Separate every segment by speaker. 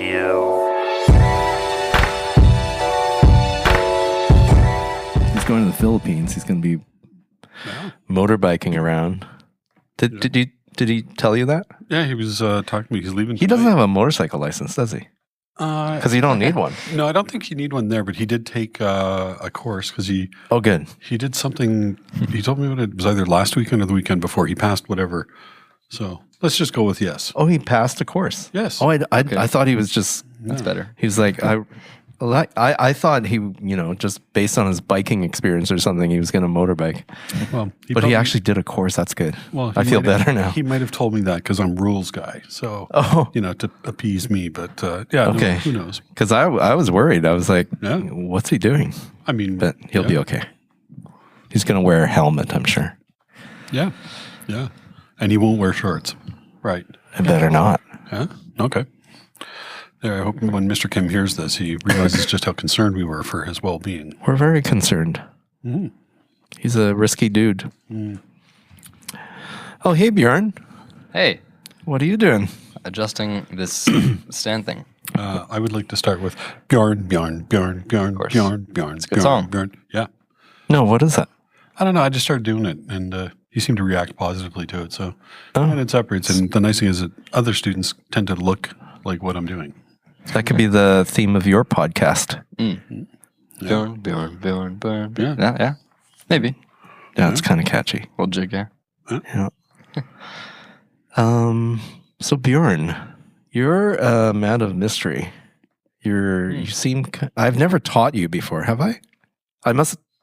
Speaker 1: Raideo.
Speaker 2: He's going to the Philippines. He's going to be motorbiking around. Did he tell you that?
Speaker 3: Yeah, he was talking to me. He's leaving.
Speaker 2: He doesn't have a motorcycle license, does he? Because you don't need one.
Speaker 3: No, I don't think you need one there, but he did take a course because he...
Speaker 2: Oh, good.
Speaker 3: He did something... He told me what it was, either last weekend or the weekend before. He passed whatever. So let's just go with yes.
Speaker 2: Oh, he passed a course?
Speaker 3: Yes.
Speaker 2: Oh, I thought he was just...
Speaker 4: That's better.
Speaker 2: He was like... I thought he, just based on his biking experience or something, he was going to motorbike.
Speaker 3: Well,
Speaker 2: he actually did a course. That's good.
Speaker 3: Well,
Speaker 2: I feel better now.
Speaker 3: He might have told me that because I'm rules guy. So, to appease me. But yeah,
Speaker 2: okay.
Speaker 3: No, who knows?
Speaker 2: Because I was worried. I was like, what's he doing?
Speaker 3: I mean,
Speaker 2: but he'll be okay. He's going to wear a helmet, I'm sure.
Speaker 3: Yeah. Yeah. And he won't wear shorts. Right.
Speaker 2: I better not.
Speaker 3: Yeah. Okay. I hope when Mr. Kim hears this, he realizes just how concerned we were for his well-being.
Speaker 2: We're very concerned. He's a risky dude. Oh, hey, Bjorn.
Speaker 4: Hey.
Speaker 2: What are you doing?
Speaker 4: Adjusting this stand thing.
Speaker 3: I would like to start with Bjorn. It's
Speaker 4: a good song.
Speaker 3: Bjorn. Yeah.
Speaker 2: No, what is that?
Speaker 3: I don't know. I just started doing it, and you seem to react positively to it. So, and it separates. And the nice thing is that other students tend to look like what I'm doing.
Speaker 2: That could be the theme of your podcast.
Speaker 4: Bjorn. Yeah. Maybe.
Speaker 2: Yeah, it's kind of catchy.
Speaker 4: Little jig, yeah.
Speaker 2: Yeah. So Bjorn, you're a man of mystery. You seem... I've never taught you before, have I?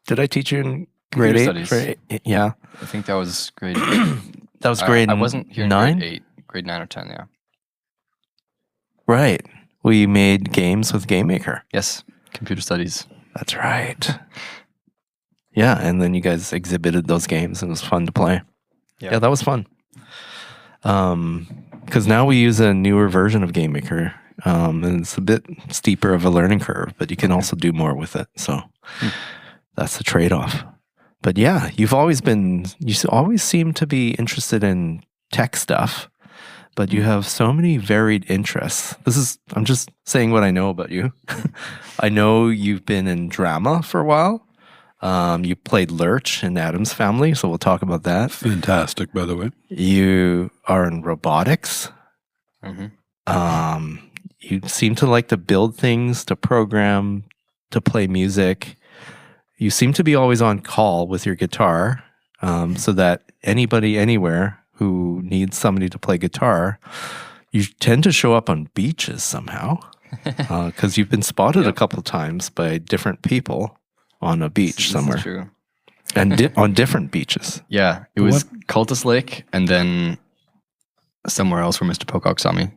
Speaker 2: Did I teach you in grade 8? Yeah.
Speaker 4: I think that was grade 8.
Speaker 2: That was grade 9?
Speaker 4: I wasn't here in grade 8. Grade 9 or 10, yeah.
Speaker 2: Right. We made games with Game Maker.
Speaker 4: Yes. Computer studies.
Speaker 2: That's right. Yeah, and then you guys exhibited those games and it was fun to play. Yeah, that was fun. Because now we use a newer version of Game Maker. And it's a bit steeper of a learning curve, but you can also do more with it. So that's the trade-off. But yeah, you always seem to be interested in tech stuff. But you have so many varied interests. I'm just saying what I know about you. I know you've been in drama for a while. You played Lurch in Addams Family, so we'll talk about that.
Speaker 3: Fantastic, by the way.
Speaker 2: You are in robotics. You seem to like to build things, to program, to play music. You seem to be always on call with your guitar, so that anybody, anywhere who needs somebody to play guitar, you tend to show up on beaches somehow, because you've been spotted a couple of times by different people on a beach somewhere.
Speaker 4: This is true.
Speaker 2: And on different beaches.
Speaker 4: Yeah, it was Cultus Lake and then somewhere else where Mr. Pocock saw me.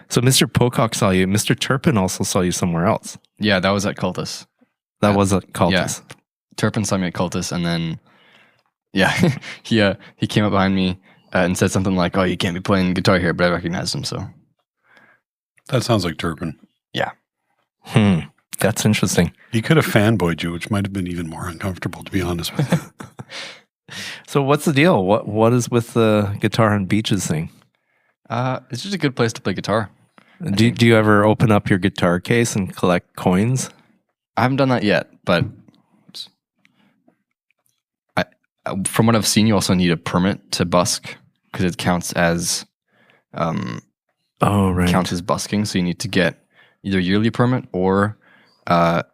Speaker 2: So Mr. Pocock saw you. Mr. Turpin also saw you somewhere else.
Speaker 4: Yeah, that was at Cultus.
Speaker 2: That was at Cultus.
Speaker 4: Yeah. Turpin saw me at Cultus, and then, he came up behind me and said something like, "Oh, you can't be playing guitar here," but I recognized him, so.
Speaker 3: That sounds like Turpin.
Speaker 4: Yeah.
Speaker 2: That's interesting.
Speaker 3: He could have fanboyed you, which might have been even more uncomfortable, to be honest with you.
Speaker 2: So what's the deal? What is with the guitar and beaches thing?
Speaker 4: It's just a good place to play guitar.
Speaker 2: Do you ever open up your guitar case and collect coins?
Speaker 4: I haven't done that yet, but from what I've seen, you also need a permit to busk because it counts as counts as busking. So you need to get either a yearly permit or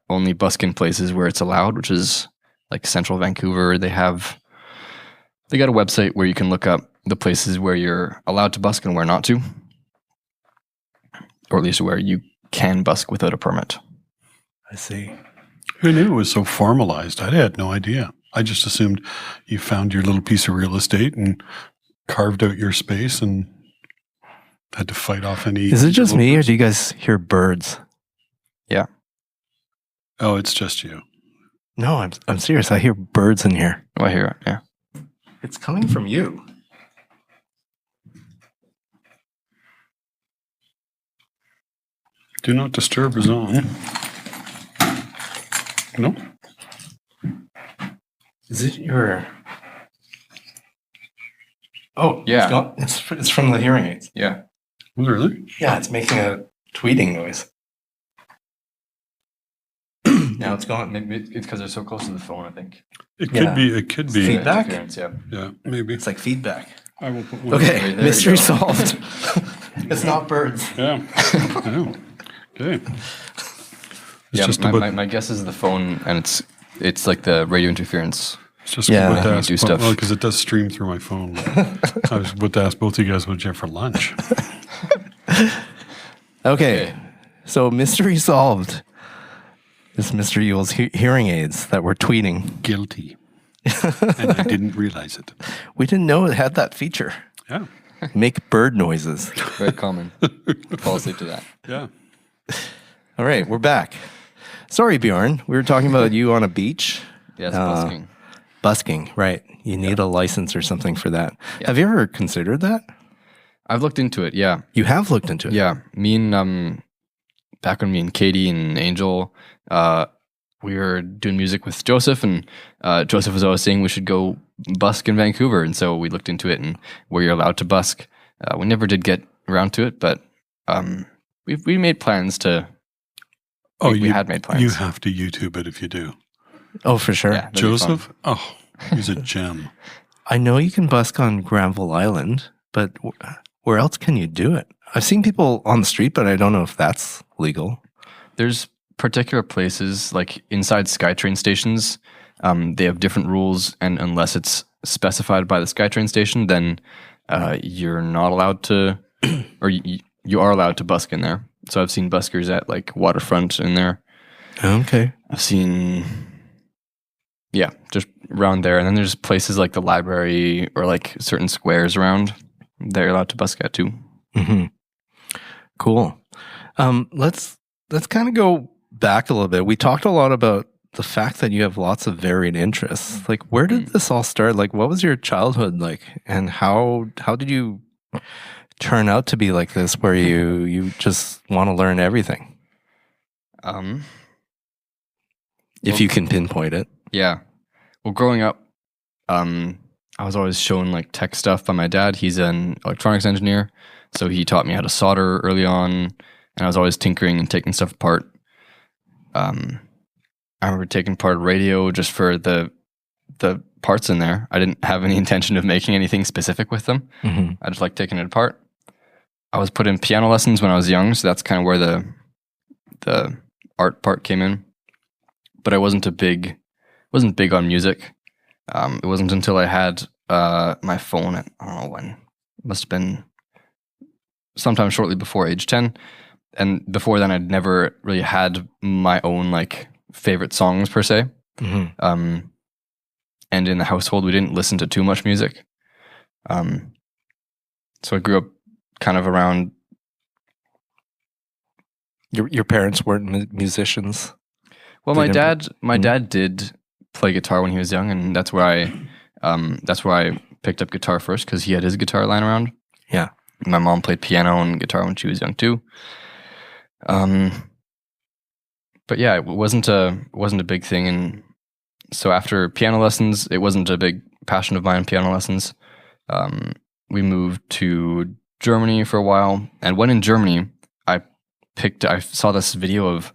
Speaker 4: only busk in places where it's allowed, which is like central Vancouver. They got a website where you can look up the places where you're allowed to busk and where not to, or at least where you can busk without a permit.
Speaker 2: I see.
Speaker 3: Who knew it was so formalized? I had no idea. I just assumed you found your little piece of real estate and carved out your space and had to fight off any...
Speaker 2: Is it just me or do you guys hear birds?
Speaker 4: Yeah.
Speaker 3: Oh, it's just you.
Speaker 2: No, I'm serious. I hear birds in here.
Speaker 4: Oh, I hear it, yeah.
Speaker 2: It's coming from you.
Speaker 3: Do not disturb is on. No?
Speaker 2: Is it your... Oh,
Speaker 4: yeah.
Speaker 2: It's from the hearing aids.
Speaker 4: Yeah.
Speaker 3: Really?
Speaker 2: Yeah, it's making a tweeting noise. Now it's gone.
Speaker 4: Maybe it's because they're so close to the phone, I think.
Speaker 3: It
Speaker 2: Yeah.
Speaker 3: could be. It could be.
Speaker 2: Feedback?
Speaker 4: Interference, yeah.
Speaker 3: Yeah, maybe.
Speaker 2: It's like feedback.
Speaker 3: I will put one.
Speaker 2: Okay,
Speaker 4: There you
Speaker 2: mystery
Speaker 4: go.
Speaker 2: solved. It's not birds.
Speaker 3: Yeah. Oh, okay. It's
Speaker 4: Yeah,
Speaker 3: just about.
Speaker 4: my guess is the phone, and it's like the radio interference.
Speaker 3: It's just
Speaker 2: Yeah.
Speaker 3: about to
Speaker 4: You
Speaker 3: ask.
Speaker 4: do stuff.
Speaker 3: Well, because it does stream through my phone. I was about to ask both of you guys what you have for lunch.
Speaker 2: Okay, so mystery solved. This Mr. Yuill's hearing aids that were tweeting.
Speaker 3: Guilty. And I didn't realize it.
Speaker 2: We didn't know it had that feature.
Speaker 3: Yeah.
Speaker 2: Make bird noises.
Speaker 4: Very common. Fall asleep to that.
Speaker 3: Yeah.
Speaker 2: All right, we're back. Sorry, Bjorn. We were talking about you on a beach.
Speaker 4: Yes, busking.
Speaker 2: Busking, right. You need a license or something for that. Have you ever considered that?
Speaker 4: I've looked into it, yeah.
Speaker 2: You have looked into it?
Speaker 4: Yeah. Back when me and Katie and Angel, we were doing music with Joseph, and Joseph was always saying we should go busk in Vancouver. And so we looked into it and where you're allowed to busk. We never did get around to it, but we made plans to. We had made plans.
Speaker 3: You have to YouTube it if you do.
Speaker 2: Oh, for sure.
Speaker 4: Yeah, that'd be
Speaker 3: Joseph? Oh, he's a gem.
Speaker 2: I know you can busk on Granville Island, but where else can you do it? I've seen people on the street, but I don't know if that's legal.
Speaker 4: There's particular places, like inside SkyTrain stations, they have different rules, and unless it's specified by the SkyTrain station, then you're not allowed to, or you are allowed to busk in there. So I've seen buskers at like waterfront in there.
Speaker 2: Okay.
Speaker 4: I've seen, just around there. And then there's places like the library or like certain squares around they're allowed to busk at too.
Speaker 2: Mm-hmm. Cool. Let's kind of go back a little bit. We talked a lot about the fact that you have lots of varied interests. Like, where did this all start? Like, what was your childhood like, and how did you turn out to be like this, where you just want to learn everything? If you can pinpoint it.
Speaker 4: Yeah. Well, growing up, I was always shown like tech stuff by my dad. He's an electronics engineer, so he taught me how to solder early on, and I was always tinkering and taking stuff apart. I remember taking apart Raideo just for the parts in there. I didn't have any intention of making anything specific with them.
Speaker 2: Mm-hmm.
Speaker 4: I just liked taking it apart. I was put in piano lessons when I was young, so that's kind of where the art part came in. But I wasn't big on music. It wasn't until I had my phone at, I don't know when, it must have been sometime shortly before age 10. And before then, I'd never really had my own like favorite songs per se.
Speaker 2: Mm-hmm.
Speaker 4: And in the household, we didn't listen to too much music. So I grew up kind of around.
Speaker 2: Your parents weren't musicians?
Speaker 4: Well, my dad did play guitar when he was young, and that's where I picked up guitar first because he had his guitar lying around.
Speaker 2: Yeah.
Speaker 4: My mom played piano and guitar when she was young too. But yeah, it wasn't a big thing, and so after piano lessons, it wasn't a big passion of mine. Piano lessons. We moved to Germany for a while, and when in Germany, I saw this video of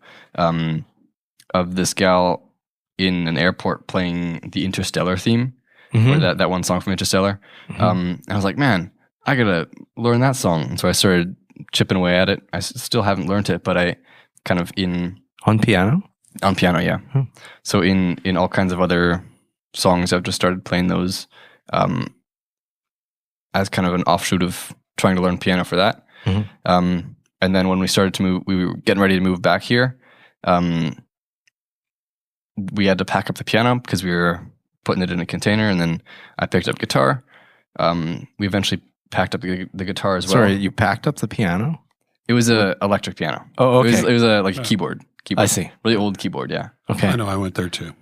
Speaker 4: this gal in an airport playing the Interstellar theme, or that one song from Interstellar. And I was like, man, I gotta learn that song. And so I started chipping away at it. I still haven't learned it, but I kind of
Speaker 2: on piano,
Speaker 4: yeah. So in all kinds of other songs, I've just started playing those as kind of an offshoot of trying to learn piano for that. And then when we started to move, we were getting ready to move back here. We had to pack up the piano because we were putting it in a container, and then I picked up guitar. We eventually packed up the guitar as well.
Speaker 2: Sorry, you packed up the piano?
Speaker 4: It was a electric piano.
Speaker 2: Oh, okay.
Speaker 4: It was a keyboard.
Speaker 2: I see.
Speaker 4: Really old keyboard, yeah.
Speaker 2: Okay.
Speaker 3: I know, I went there too.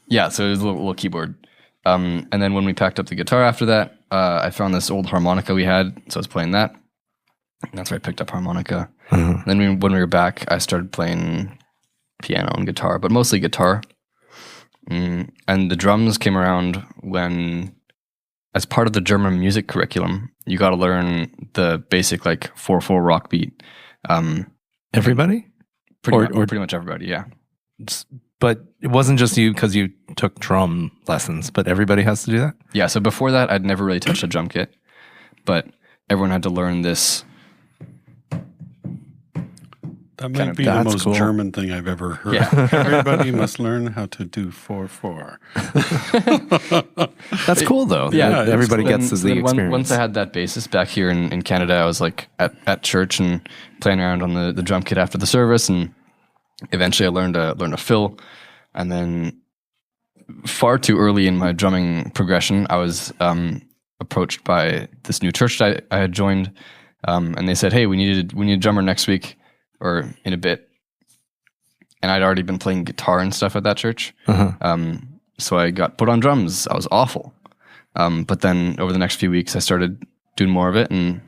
Speaker 4: Yeah, so it was a little keyboard. And then when we packed up the guitar after that, I found this old harmonica we had, so I was playing that. And that's where I picked up harmonica. Then when we were back, I started playing piano and guitar, but mostly guitar. And the drums came around when as part of the German music curriculum, you got to learn the basic like 4/4 rock beat.
Speaker 2: Everybody?
Speaker 4: Pretty much everybody, yeah.
Speaker 2: But it wasn't just you because you took drum lessons, but everybody has to do that?
Speaker 4: Yeah, so before that, I'd never really touched a drum kit, but everyone had to learn this.
Speaker 3: That might be the most German thing I've ever heard.
Speaker 4: Yeah.
Speaker 3: Everybody must learn how to do 4/4.
Speaker 2: That's cool, though.
Speaker 3: Yeah,
Speaker 2: everybody gets the experience.
Speaker 4: Once I had that basis back here in Canada, I was like at church and playing around on the drum kit after the service, and eventually I learned a fill. And then far too early in my drumming progression, I was approached by this new church that I had joined, and they said, "Hey, we need a drummer next week or in a bit." And I'd already been playing guitar and stuff at that church, so I got put on drums. I was awful, but then over the next few weeks, I started doing more of it, and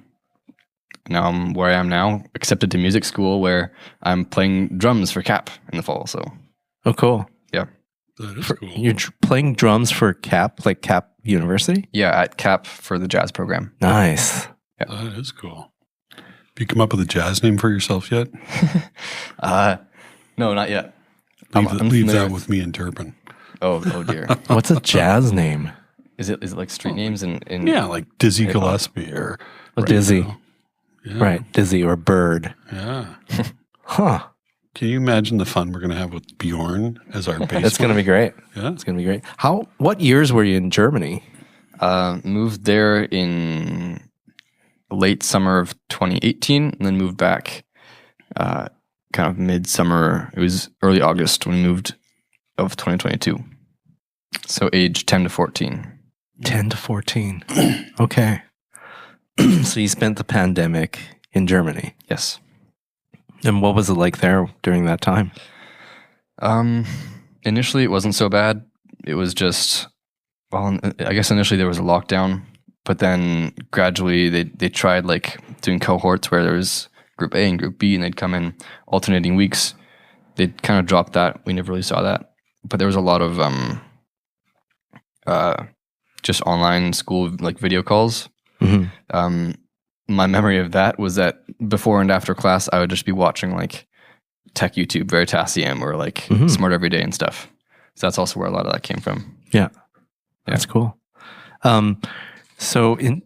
Speaker 4: now I'm where I am now, accepted to music school where I'm playing drums for CAP in the fall. So,
Speaker 2: oh, cool.
Speaker 4: Yeah.
Speaker 3: That is cool.
Speaker 2: You're playing drums for CAP, like CAP University?
Speaker 4: Yeah, at CAP for the jazz program.
Speaker 2: Nice.
Speaker 3: Yeah. That is cool. Have you come up with a jazz name for yourself yet?
Speaker 4: No, not yet.
Speaker 3: Leave that with me and Turpin.
Speaker 4: Oh dear.
Speaker 2: What's a jazz name?
Speaker 4: Is it like street names in
Speaker 3: Yeah, like Dizzy Gillespie or
Speaker 2: Dizzy.
Speaker 3: Yeah.
Speaker 2: Right, Dizzy or Bird.
Speaker 3: Yeah.
Speaker 2: Huh.
Speaker 3: Can you imagine the fun we're going to have with Bjorn as our bass?
Speaker 2: It's going to be great.
Speaker 3: Yeah.
Speaker 2: It's going to be great. What years were you in Germany?
Speaker 4: Moved there in late summer of 2018 and then moved back kind of midsummer. It was early August when we moved of 2022. So age 10 to 14.
Speaker 2: 10 to 14. Okay. So you spent the pandemic in Germany.
Speaker 4: Yes.
Speaker 2: And what was it like there during that time?
Speaker 4: Initially, it wasn't so bad. It was just, well, I guess initially there was a lockdown, but then gradually they tried like doing cohorts where there was group A and group B, and they'd come in alternating weeks. They'd kind of dropped that. We never really saw that. But there was a lot of just online school like video calls. Mm-hmm. My memory of that was that before and after class, I would just be watching like tech YouTube, Veritasium, or like Smart Everyday and stuff. So that's also where a lot of that came from.
Speaker 2: Yeah. That's cool. So in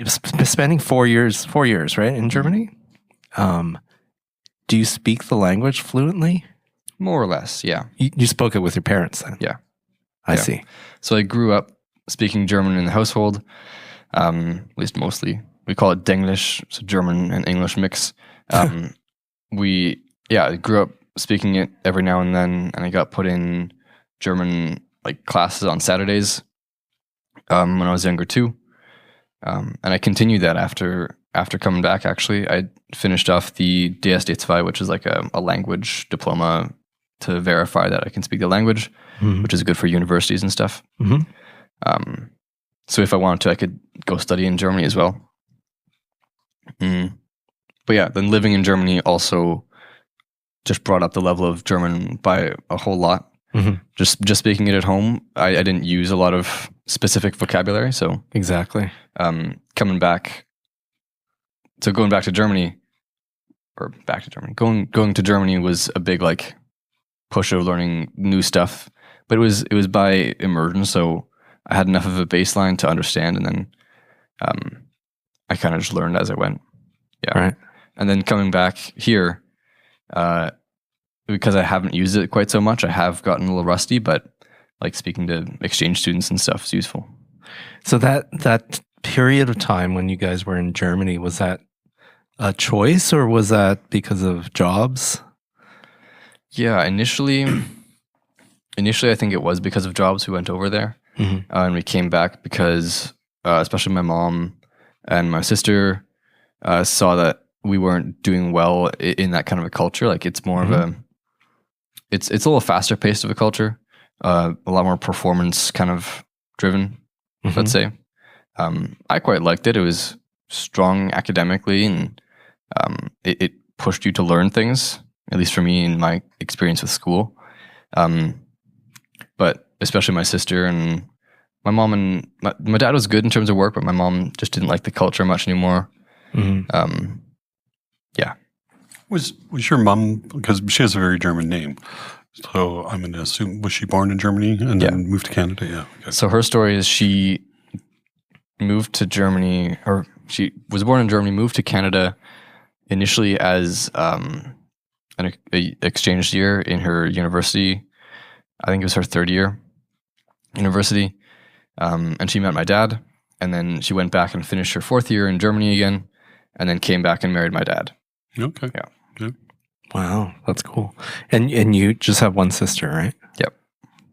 Speaker 2: spending 4 years, right, in Germany, do you speak the language fluently?
Speaker 4: More or less, yeah.
Speaker 2: You spoke it with your parents then?
Speaker 4: Yeah.
Speaker 2: I see. So
Speaker 4: I grew up speaking German in the household, at least mostly. We call it Denglish, so German and English mix. I grew up speaking it every now and then, and I got put in German like classes on Saturdays when I was younger too. And I continued that after coming back. Actually, I finished off the DSD2, which is like a language diploma to verify that I can speak the language, which is good for universities and stuff. Mm-hmm. So if I wanted to, I could go study in Germany as well. But yeah, then living in Germany also just brought up the level of German by a whole lot. Mm-hmm. Just speaking it at home, I didn't use a lot of specific vocabulary. So
Speaker 2: exactly,
Speaker 4: going back to Germany, going to Germany was a big like push of learning new stuff. But it was by immersion, so I had enough of a baseline to understand, and then I kind of just learned as I went. Yeah,
Speaker 2: right.
Speaker 4: And then coming back here, because I haven't used it quite so much, I have gotten a little rusty, but like speaking to exchange students and stuff is useful.
Speaker 2: So that period of time when you guys were in Germany, was that a choice or was that because of jobs?
Speaker 4: Yeah, initially I think it was because of jobs. We went over there, and we came back because, especially my mom and my sister, saw that we weren't doing well in that kind of a culture. Like it's more of a, it's a little faster paced of a culture, a lot more performance kind of driven, let's say. I quite liked it. It was strong academically, and it pushed you to learn things, at least for me in my experience with school. But especially my sister and my mom and my dad was good in terms of work, but my mom just didn't like the culture much anymore. Yeah.
Speaker 3: Was your mom, because she has a very German name, so I'm going to assume, was she born in Germany and then moved to Canada? Yeah. Okay.
Speaker 4: So her story is she moved to Germany, or she was born in Germany, moved to Canada initially as an exchange year in her university. I think it was her third year university. And she met my dad, and then she went back and finished her fourth year in Germany again, and then came back and married my dad.
Speaker 3: Okay.
Speaker 4: Yeah.
Speaker 3: Good.
Speaker 2: Wow, that's cool. And you just have one sister, right?
Speaker 4: Yep.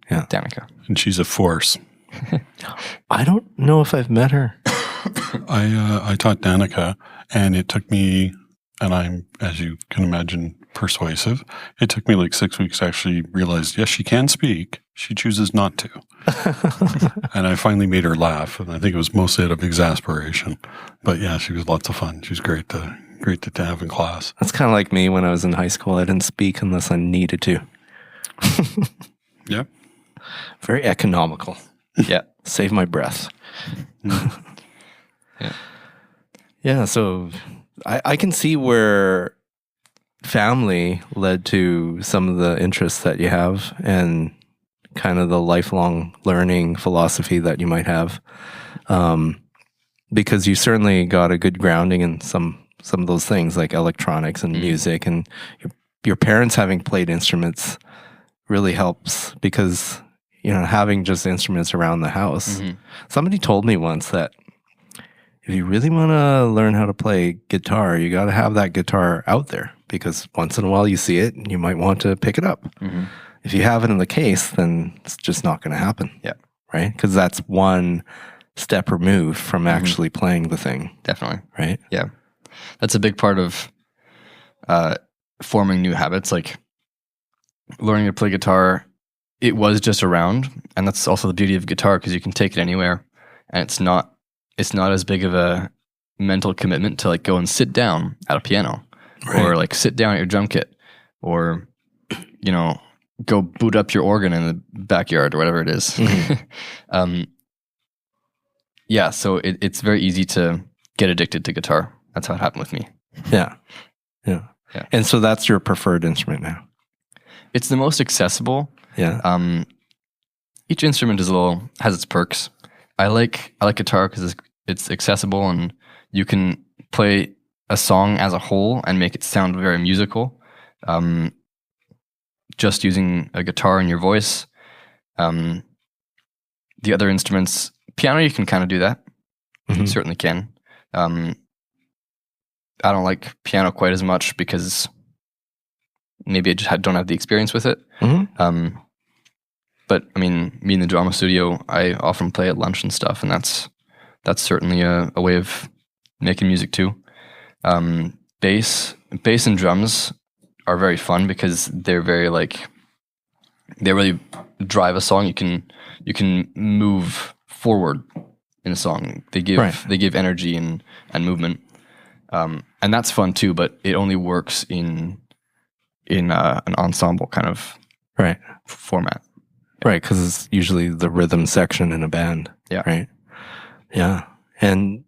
Speaker 2: Yeah.
Speaker 4: Danica.
Speaker 3: And she's a force.
Speaker 2: I don't know if I've met her.
Speaker 3: I taught Danica, and it took me, and I'm, as you can imagine, persuasive. It took me like 6 weeks to actually realize, yes, she can speak. She chooses not to. And I finally made her laugh, and I think it was mostly out of exasperation. But yeah, she was lots of fun. She was great to have in class.
Speaker 2: That's kind of like me when I was in high school. I didn't speak unless I needed to.
Speaker 3: Yeah.
Speaker 2: Very economical.
Speaker 4: Yeah.
Speaker 2: Save my breath.
Speaker 4: Yeah.
Speaker 2: Yeah, so I can see where family led to some of the interests that you have and kind of the lifelong learning philosophy that you might have. Because you certainly got a good grounding in some of those things like electronics and music, and your parents having played instruments really helps because, having just instruments around the house. Somebody told me once that if you really want to learn how to play guitar, you got to have that guitar out there because once in a while you see it and you might want to pick it up. If you have it in the case, then it's just not going to happen.
Speaker 4: Yeah.
Speaker 2: Right? Because that's one step removed from actually playing the thing.
Speaker 4: Definitely.
Speaker 2: Right?
Speaker 4: Yeah. That's a big part of forming new habits, like learning to play guitar. It was just around, and that's also the beauty of guitar because you can take it anywhere, and it's not as big of a mental commitment to like go and sit down at a piano, or like sit down at your drum kit, or go boot up your organ in the backyard or whatever it is. Yeah, so it's very easy to get addicted to guitar. That's how it happened with me.
Speaker 2: Yeah. And so that's your preferred instrument now.
Speaker 4: It's the most accessible.
Speaker 2: Yeah.
Speaker 4: Each instrument has its perks. I like guitar because it's accessible and you can play a song as a whole and make it sound very musical. Just using a guitar and your voice. The other instruments, piano, you can kind of do that. You certainly can. I don't like piano quite as much because maybe I just don't have the experience with it. But I mean, me in the drama studio, I often play at lunch and stuff, and that's certainly a way of making music too. Bass and drums are very fun because they're very they really drive a song. You can move forward in a song. They give energy and movement. And that's fun too, but it only works in an ensemble kind of format.
Speaker 2: Right, because it's usually the rhythm section in a band.
Speaker 4: Yeah.
Speaker 2: Right. Yeah. And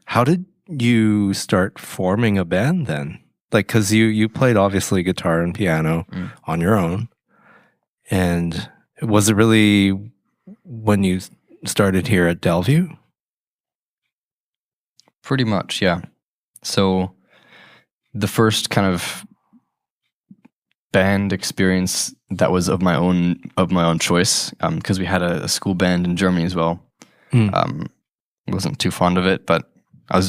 Speaker 2: how did you start forming a band then? Like, because you played obviously guitar and piano on your own. And was it really when you started here at Delview?
Speaker 4: Pretty much, yeah. So the first kind of band experience that was of my own choice, because we had a school band in Germany as well. Wasn't too fond of it, but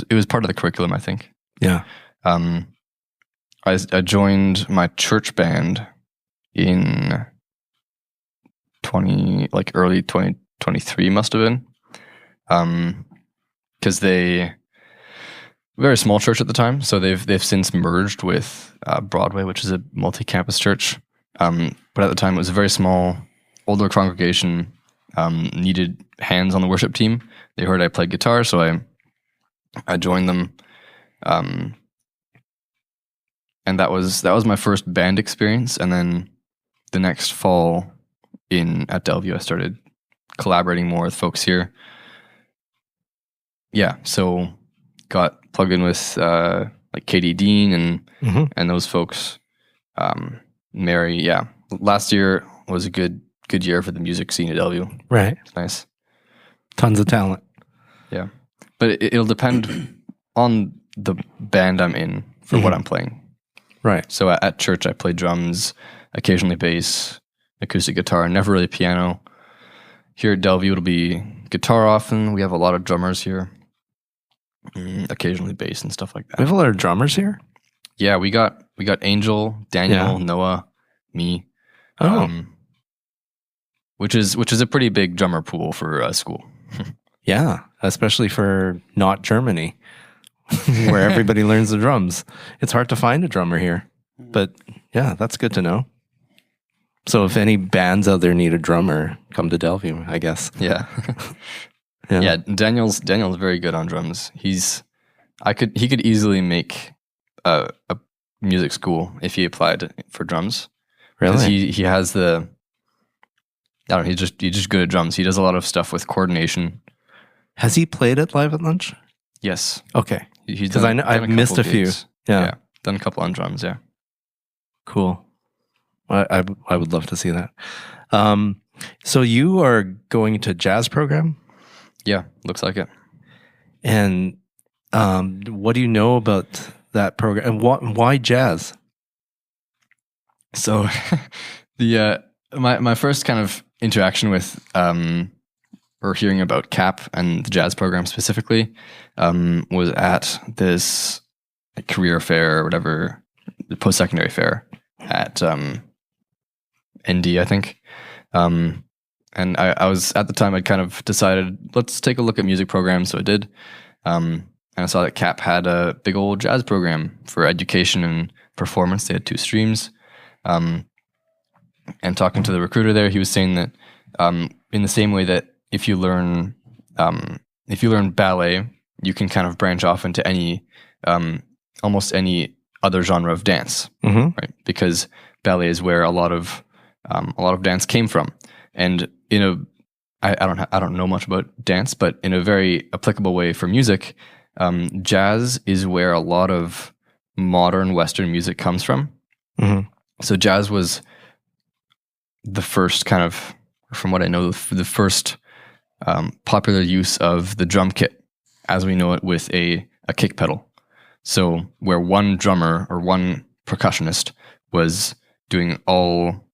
Speaker 4: it was part of the curriculum, I think.
Speaker 2: Yeah.
Speaker 4: I joined my church band in early 2023 must have been, because very small church at the time, so they've since merged with Broadway, which is a multi-campus church. But at the time, it was a very small, older congregation. Needed hands on the worship team. They heard I played guitar, so I joined them. And that was my first band experience. And then the next fall at Delview, I started collaborating more with folks here. Yeah, so got plugged in with like Katie Dean and those folks. Mary, yeah. Last year was a good year for the music scene at Delview.
Speaker 2: Right.
Speaker 4: It's nice.
Speaker 2: Tons of talent.
Speaker 4: Yeah. But it'll depend on the band I'm in for what I'm playing.
Speaker 2: Right.
Speaker 4: So at church, I play drums, occasionally bass, acoustic guitar, never really piano. Here at Delview, it'll be guitar often. We have a lot of drummers here. Occasionally bass and stuff like that.
Speaker 2: We have a lot of drummers here.
Speaker 4: Yeah, we got Angel, Daniel, Noah, me.
Speaker 2: Oh.
Speaker 4: Which is a pretty big drummer pool for school.
Speaker 2: Yeah, especially for not Germany, where everybody learns the drums. It's hard to find a drummer here, but yeah, that's good to know. So if any bands out there need a drummer, come to Delview, I guess.
Speaker 4: Yeah. Yeah, Daniel's very good on drums. He could easily make a music school if he applied for drums.
Speaker 2: Really?
Speaker 4: He has the, I don't know, he's just good at drums. He does a lot of stuff with coordination.
Speaker 2: Has he played at Live at Lunch?
Speaker 4: Yes.
Speaker 2: Okay.
Speaker 4: He's
Speaker 2: Because I've missed a few.
Speaker 4: gigs.
Speaker 2: Yeah.
Speaker 4: Done a couple on drums, yeah.
Speaker 2: Cool. I would love to see that. So you are going to jazz program?
Speaker 4: Yeah, looks like it.
Speaker 2: And what do you know about that program? And why jazz?
Speaker 4: So the my first kind of interaction with or hearing about CAP and the jazz program specifically was at this career fair or whatever, the post-secondary fair at ND, I think. And I was, at the time, I'd kind of decided, let's take a look at music programs. So I did. And I saw that CAP had a big old jazz program for education and performance. They had 2 streams. And talking to the recruiter there, he was saying that in the same way that if you learn ballet, you can kind of branch off into any almost any other genre of dance, right? Because ballet is where a lot of dance came from. And I don't know much about dance, but in a very applicable way for music, jazz is where a lot of modern Western music comes from. So jazz was the first kind of, from what I know, the first popular use of the drum kit as we know it with a kick pedal. So where one drummer or one percussionist was doing all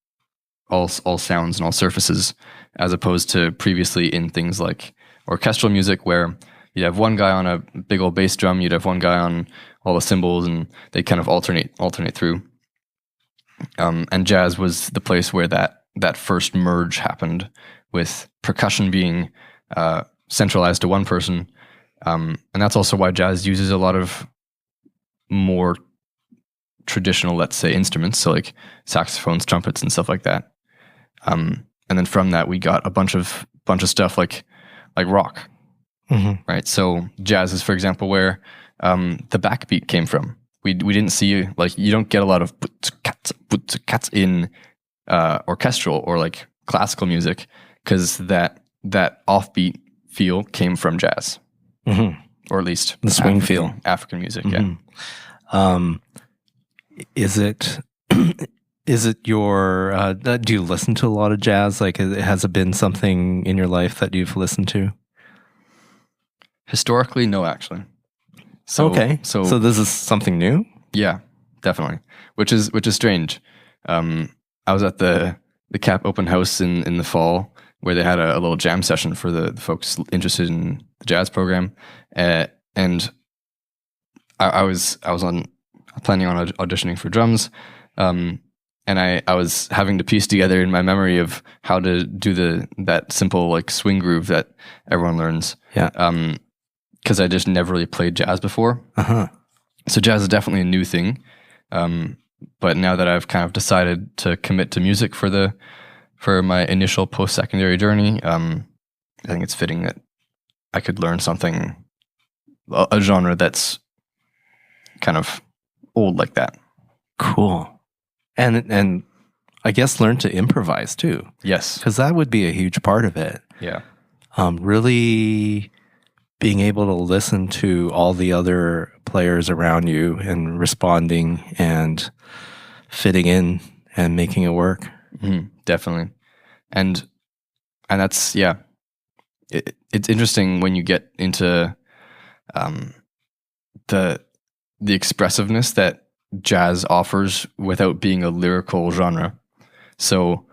Speaker 4: sounds and all surfaces, as opposed to previously in things like orchestral music where you'd have one guy on a big old bass drum, you'd have one guy on all the cymbals, and they kind of alternate through. And jazz was the place where that first merge happened, with percussion being centralized to one person. And that's also why jazz uses a lot of more traditional, let's say, instruments, so like saxophones, trumpets, and stuff like that. And then from that, we got a bunch of stuff like rock, right? So jazz is, for example, where the backbeat came from. We didn't see, like, you don't get a lot of cats in orchestral or like classical music, because that offbeat feel came from jazz, or at least
Speaker 2: the swing feel,
Speaker 4: African music. Yeah.
Speaker 2: Is it your, do you listen to a lot of jazz? Like, has it been something in your life that you've listened to?
Speaker 4: Historically, no, actually. So,
Speaker 2: okay. So this is something new?
Speaker 4: Yeah, definitely. Which is strange. I was at the CAP open house in the fall, where they had a little jam session for the folks interested in the jazz program. And I was planning on auditioning for drums. And I was having to piece together in my memory of how to do that simple like swing groove that everyone learns.
Speaker 2: Yeah.
Speaker 4: Because I just never really played jazz before. So jazz is definitely a new thing. But now that I've kind of decided to commit to music for my initial post-secondary journey, I think it's fitting that I could learn something, a genre that's kind of old like that.
Speaker 2: Cool. And I guess learn to improvise too.
Speaker 4: Yes.
Speaker 2: Because that would be a huge part of it.
Speaker 4: Yeah.
Speaker 2: Really being able to listen to all the other players around you and responding and fitting in and making it work.
Speaker 4: Definitely. And that's, yeah. It's interesting when you get into the expressiveness that jazz offers without being a lyrical genre. So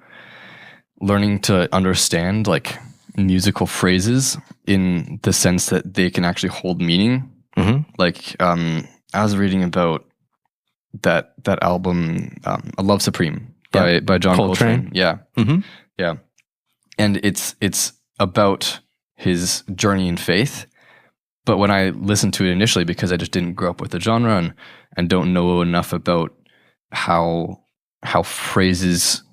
Speaker 4: learning to understand like musical phrases in the sense that they can actually hold meaning. Like I was reading about that album, A Love Supreme by John Coltrane. Yeah. Yeah. And it's about his journey in faith. But when I listened to it initially, because I just didn't grow up with the genre and don't know enough about how phrases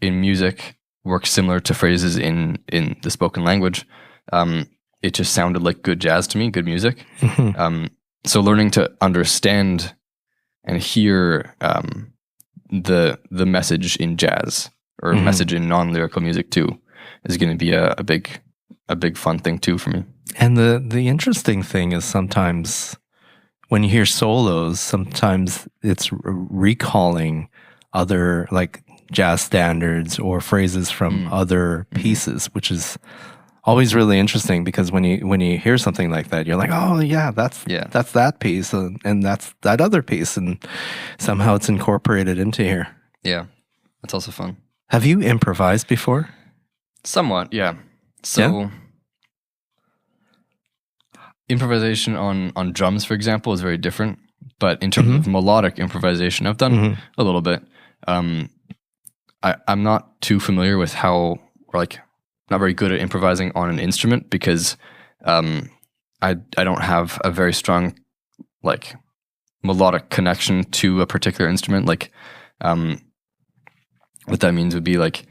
Speaker 4: in music work similar to phrases in the spoken language, it just sounded like good jazz to me, good music. So learning to understand and hear the message in jazz or message in non-lyrical music too is going to be a big fun thing too for me.
Speaker 2: And the interesting thing is sometimes when you hear solos, sometimes it's recalling other like jazz standards or phrases from other pieces, which is always really interesting because when you hear something like that, you're like, oh yeah, that's that piece and that's that other piece, and somehow it's incorporated into here.
Speaker 4: Yeah, that's also fun.
Speaker 2: Have you improvised before?
Speaker 4: Somewhat, yeah. So improvisation on drums, for example, is very different. But in terms of melodic improvisation, I've done a little bit. I'm not too familiar with how, or like, not very good at improvising on an instrument because I don't have a very strong like melodic connection to a particular instrument. Like, what that means would be like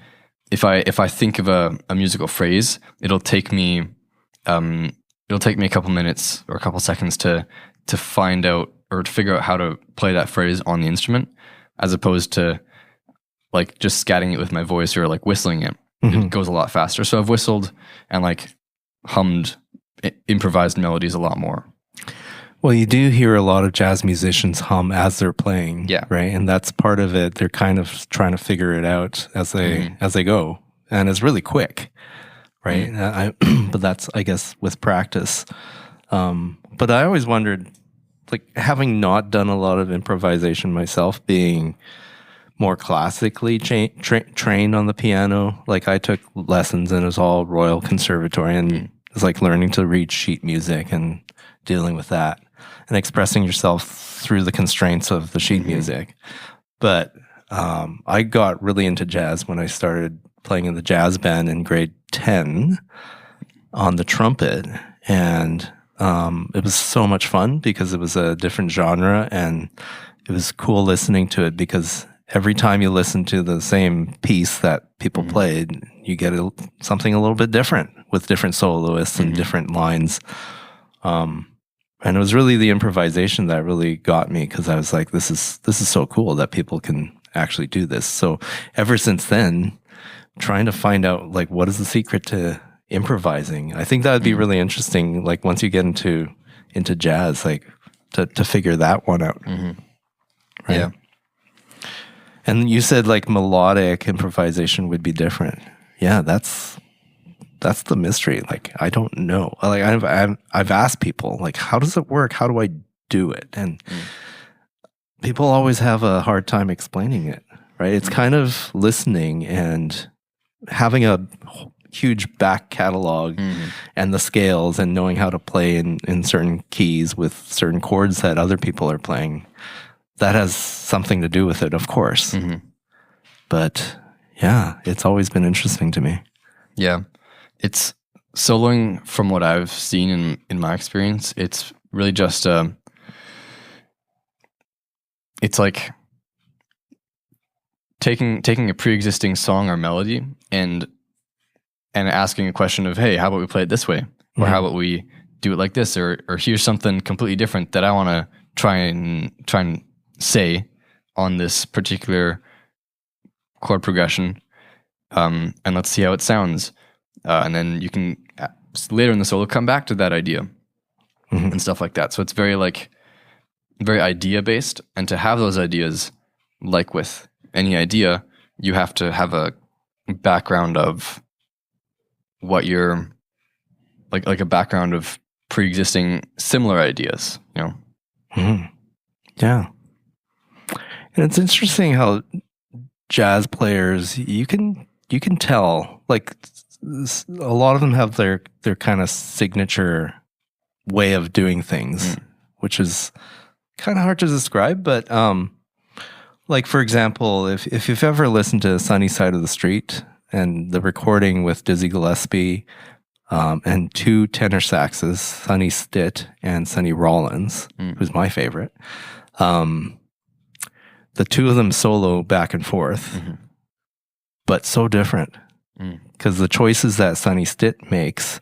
Speaker 4: if I think of a musical phrase, it'll take me a couple minutes or a couple seconds to find out or to figure out how to play that phrase on the instrument, as opposed to like just scatting it with my voice or like whistling it. It goes a lot faster. So I've whistled and like hummed improvised melodies a lot more.
Speaker 2: Well, you do hear a lot of jazz musicians hum as they're playing, right? And that's part of it. They're kind of trying to figure it out as they go, and it's really quick, right? But that's, I guess, with practice. But I always wondered, like, having not done a lot of improvisation myself, being more classically trained on the piano. Like I took lessons and it was all Royal Conservatory, and it's like learning to read sheet music and dealing with that and expressing yourself through the constraints of the sheet music. But I got really into jazz when I started playing in the jazz band in grade 10 on the trumpet. And it was so much fun because it was a different genre, and it was cool listening to it because every time you listen to the same piece that people played, you get something a little bit different with different soloists and different lines. And it was really the improvisation that really got me, because I was like, this is so cool that people can actually do this. So ever since then, trying to find out like what is the secret to improvising. I think that would be really interesting. Like once you get into jazz, like to figure that one out. Right?
Speaker 4: Yeah.
Speaker 2: And you said like melodic improvisation would be different. Yeah, that's the mystery. Like I don't know. Like I've asked people like, how does it work? How do I do it? And people always have a hard time explaining it. Right? It's kind of listening and having a huge back catalog and the scales and knowing how to play in certain keys with certain chords that other people are playing. That has something to do with it, of course. But yeah, it's always been interesting to me.
Speaker 4: Yeah. It's soloing, from what I've seen in my experience, it's really just it's like taking a pre-existing song or melody and asking a question of, hey, how about we play it this way? Or how about we do it like this? Or here's something completely different that I want to try and say on this particular chord progression, and let's see how it sounds. and then you can later in the solo come back to that idea and stuff like that. So it's very idea based, and to have those ideas, like with any idea, you have to have a background of what you're like a background of pre-existing similar ideas, you know.
Speaker 2: Yeah. And it's interesting how jazz players, you can tell, like, a lot of them have their kind of signature way of doing things, which is kind of hard to describe. But like, for example, if you've ever listened to Sunny Side of the Street and the recording with Dizzy Gillespie, and 2 tenor saxes, Sonny Stitt and Sonny Rollins, who's my favorite. The 2 of them solo back and forth, but so different. Because the choices that Sonny Stitt makes,